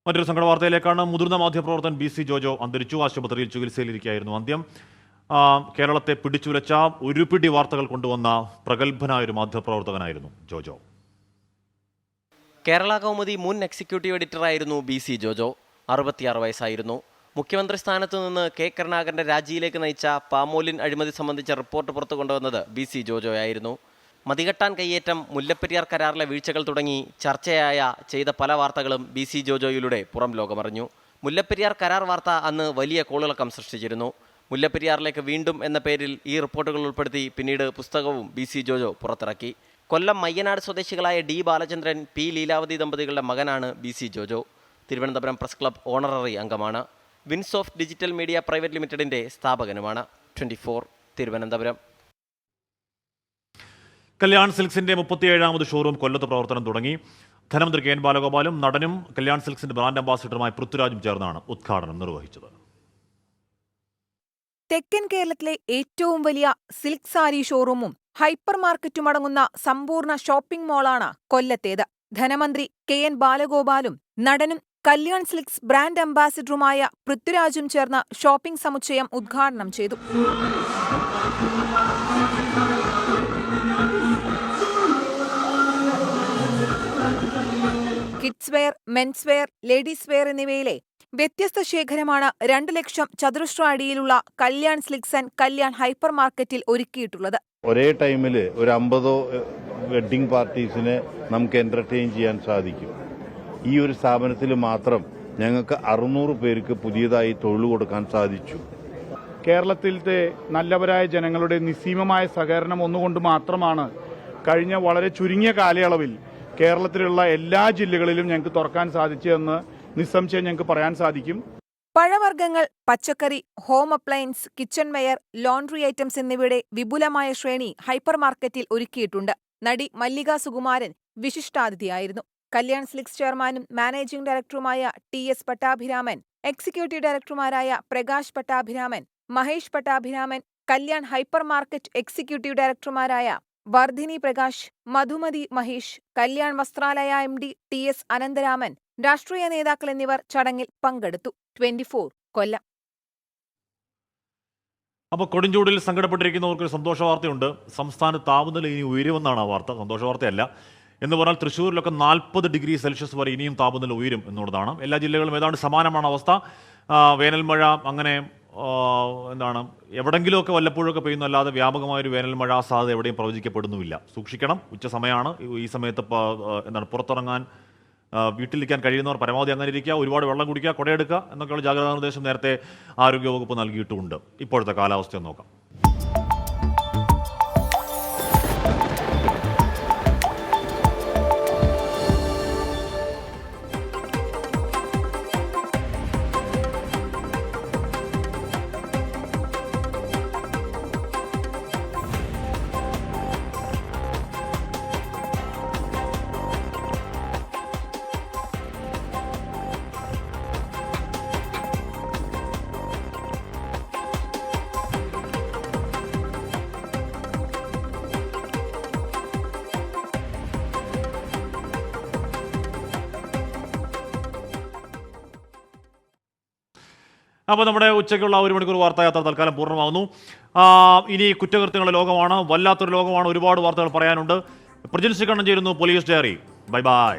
S1: മറ്റൊരു സങ്കട വാർത്തയിലേക്കാണ്. മുതിർന്ന മാധ്യമപ്രവർത്തകൻ BC ജോജോ അന്തരിച്ചു. ആശുപത്രിയിൽ ചികിത്സയിലിരിക്കുകയായിരുന്നു അന്ത്യം. കേരളത്തെ പിടിച്ചുലച്ച ഒരു പിടി വാർത്തകൾ കൊണ്ടുവന്ന പ്രഗത്ഭനായ ഒരു മാധ്യമപ്രവർത്തകനായിരുന്നു ജോജോ.
S8: കേരള കൗമുദി മുൻ എക്സിക്യൂട്ടീവ് എഡിറ്ററായിരുന്നു BC ജോജോ. 66 വയസ്സായിരുന്നു. മുഖ്യമന്ത്രി സ്ഥാനത്ത് നിന്ന് K കരുണാകരന്റെ രാജിയിലേക്ക് നയിച്ച പാമോലിൻ അഴിമതി സംബന്ധിച്ച റിപ്പോർട്ട് പുറത്തു കൊണ്ടുവന്നത് BC ജോജോയായിരുന്നു. മതികെട്ടാൻ കയ്യേറ്റം, മുല്ലപ്പെരിയാർ കരാറിലെ വീഴ്ചകൾ തുടങ്ങി ചർച്ചയായ ചെയ്ത പല വാർത്തകളും BC ജോജോയിലൂടെ പുറം ലോകമറിഞ്ഞു. മുല്ലപ്പെരിയാർ കരാർ വാർത്ത അന്ന് വലിയ കോളിളക്കം സൃഷ്ടിച്ചിരുന്നു. മുല്ലപ്പെരിയാറിലേക്ക് വീണ്ടും എന്ന പേരിൽ ഈ റിപ്പോർട്ടുകൾ ഉൾപ്പെടുത്തി പിന്നീട് പുസ്തകവും BC ജോജോ പുറത്തിറക്കി. കൊല്ലം മയ്യനാട് സ്വദേശികളായ D ബാലചന്ദ്രൻ, P ലീലാവതി ദമ്പതികളുടെ മകനാണ് BC Jojo. Thiruvananthapuram press club honorary അംഗമാണ്. വിൻസ് ഓഫ് ഡിജിറ്റൽ മീഡിയ പ്രൈവറ്റ് ലിമിറ്റഡിന്റെ സ്ഥാപകനുമാണ്. 24 തിരുവനന്തപുരം.
S1: കല്യാൺ സിൽക്സിന്റെ 37ാമത് ഷോറൂം കൊല്ലത്ത് പ്രവർത്തനം തുടങ്ങി. ധനമന്ത്രി KN ബാലഗോപാലും നടനും കല്യാൺ സിൽക്സിന്റെ ബ്രാൻഡ് അംബാസിഡറുമായ പൃഥ്വിരാജും ചേർന്നാണ് ഉദ്ഘാടനം നിർവഹിച്ചത്.
S13: തെക്കൻ കേരളത്തിലെ ഏറ്റവും വലിയ സിൽക്ക് സാരി ഷോറൂമും ഹൈപ്പർ മാർക്കറ്റും അടങ്ങുന്ന സമ്പൂർണ്ണ ഷോപ്പിംഗ് മോളാണ് കൊല്ലത്തേത്. ധനമന്ത്രി KN ബാലഗോപാലും നടനും കല്യാൺ സിൽക്സ് ബ്രാൻഡ് അംബാസിഡറുമായ പൃഥ്വിരാജും ചേർന്ന് ഷോപ്പിംഗ് സമുച്ചയം ഉദ്ഘാടനം ചെയ്തു. Kids wear, men's wear, ladies wear എന്നിവയിലെ വ്യത്യസ്ത ശേഖരമാണ് 2 ലക്ഷം ചതുരശ്ര അടിയിലുള്ള കല്യാൺ സിൽക്സ് ആൻഡ് കല്യാൺ ഹൈപ്പർ മാർക്കറ്റിൽ ഒരുക്കിയിട്ടുള്ളത്.
S14: ഒരേ ടൈമിൽ ഒരു 50 വെഡ്ഡിംഗ് പാർട്ടീസിനെ നമുക്ക് എന്റർടൈൻ ചെയ്യാൻ സാധിക്കും. ഈ ഒരു സ്ഥാപനത്തിൽ മാത്രം ഞങ്ങൾക്ക് 600 പേർക്ക് പുതിയതായി തൊഴിൽ കൊടുക്കാൻ സാധിച്ചു.
S25: കേരളത്തിലത്തെ നല്ലവരായ ജനങ്ങളുടെ നിസ്സീമമായ സഹകരണം ഒന്നുകൊണ്ട് മാത്രമാണ് കഴിഞ്ഞ വളരെ ചുരുങ്ങിയ കാലയളവിൽ കേരളത്തിലുള്ള എല്ലാ ജില്ലകളിലും ഞങ്ങൾക്ക് തുറക്കാൻ സാധിച്ചതെന്ന് നിസ്സംശയം ഞങ്ങൾക്ക് പറയാൻ സാധിക്കും.
S13: പഴവർഗ്ഗങ്ങൾ, പച്ചക്കറി, home appliance, kitchen ware, laundry items എന്നിവയുടെ വിപുലമായ ശ്രേണി ഹൈപ്പർ മാർക്കറ്റിൽ ഒരുക്കിയിട്ടുണ്ട്. നടി മല്ലിക സുകുമാരൻ വിശിഷ്ടാതിഥിയായിരുന്നു. കല്യാൺ സിൽക്സ് ചെയർമാനും മാനേജിംഗ് ഡയറക്ടറുമായ TS പട്ടാഭിരാമൻ, എക്സിക്യൂട്ടീവ് ഡയറക്ടർമാരായ Prakash Pattabhiraman, Mahesh Pattabhiraman, Kalyan hyper market executive ഡയറക്ടർമാരായ വർധിനി പ്രകാശ്, മധുമതി മഹേഷ്, കല്യാൺ വസ്ത്രാലയ MD TS അനന്തരാമൻ, രാഷ്ട്രീയ നേതാക്കൾ എന്നിവർ ചടങ്ങിൽ പങ്കെടുത്തു. 24 കൊല്ലം.
S1: അപ്പോൾ കൊടുംചൂടിൽ സങ്കടപ്പെട്ടിരിക്കുന്നവർക്ക് ഒരു സന്തോഷ വാർത്തയുണ്ട്. സംസ്ഥാന താപനില ഇനി ഉയരുമെന്നാണ് ആ വാർത്ത. സന്തോഷ വാർത്തയല്ല എന്ന് പറഞ്ഞാൽ തൃശ്ശൂരിലൊക്കെ 40 ഡിഗ്രി സെൽഷ്യസ് വരെ ഇനിയും താപനില ഉയരും എന്നുള്ളതാണ്. എല്ലാ ജില്ലകളും ഏതാണ്ട് സമാനമാണ് അവസ്ഥ. വേനൽമഴ അങ്ങനെ എവിടെങ്കിലുമൊക്കെ വല്ലപ്പോഴൊക്കെ പെയ്യുന്നല്ലാതെ വ്യാപകമായൊരു വേനൽമഴ സാധ്യത എവിടെയും പ്രവചിക്കപ്പെടുന്നുമില്ല. സൂക്ഷിക്കണം. ഉച്ച സമയമാണ്. ഈ സമയത്ത് പുറത്തിറങ്ങാൻ വീട്ടിലിരിക്കാൻ കഴിയുന്നവർ പരമാവധി അങ്ങനെ ഇരിക്കുക, ഒരുപാട് വെള്ളം കുടിക്കുക, കുടയെടുക്കുക എന്നൊക്കെയുള്ള ജാഗ്രതാ നിർദ്ദേശം നേരത്തെ ആരോഗ്യവകുപ്പ് നൽകിയിട്ടുമുണ്ട്. ഇപ്പോഴത്തെ കാലാവസ്ഥ നോക്കാം. അപ്പോൾ നമ്മുടെ ഉച്ചയ്ക്കുള്ള 1 മണിക്കൂർ വാർത്തായാത്ര തൽക്കാലം പൂർണ്ണമാകുന്നു. ഇനി കുറ്റകൃത്യങ്ങളുടെ ലോകമാണ്, വല്ലാത്തൊരു ലോകമാണ്. ഒരുപാട് വാർത്തകൾ പറയാനുണ്ട്. പ്രജിൻ ശ്രീകണ്ഠൻ ചേരുന്നു, പോലീസ് ഡയറി. Bye bye.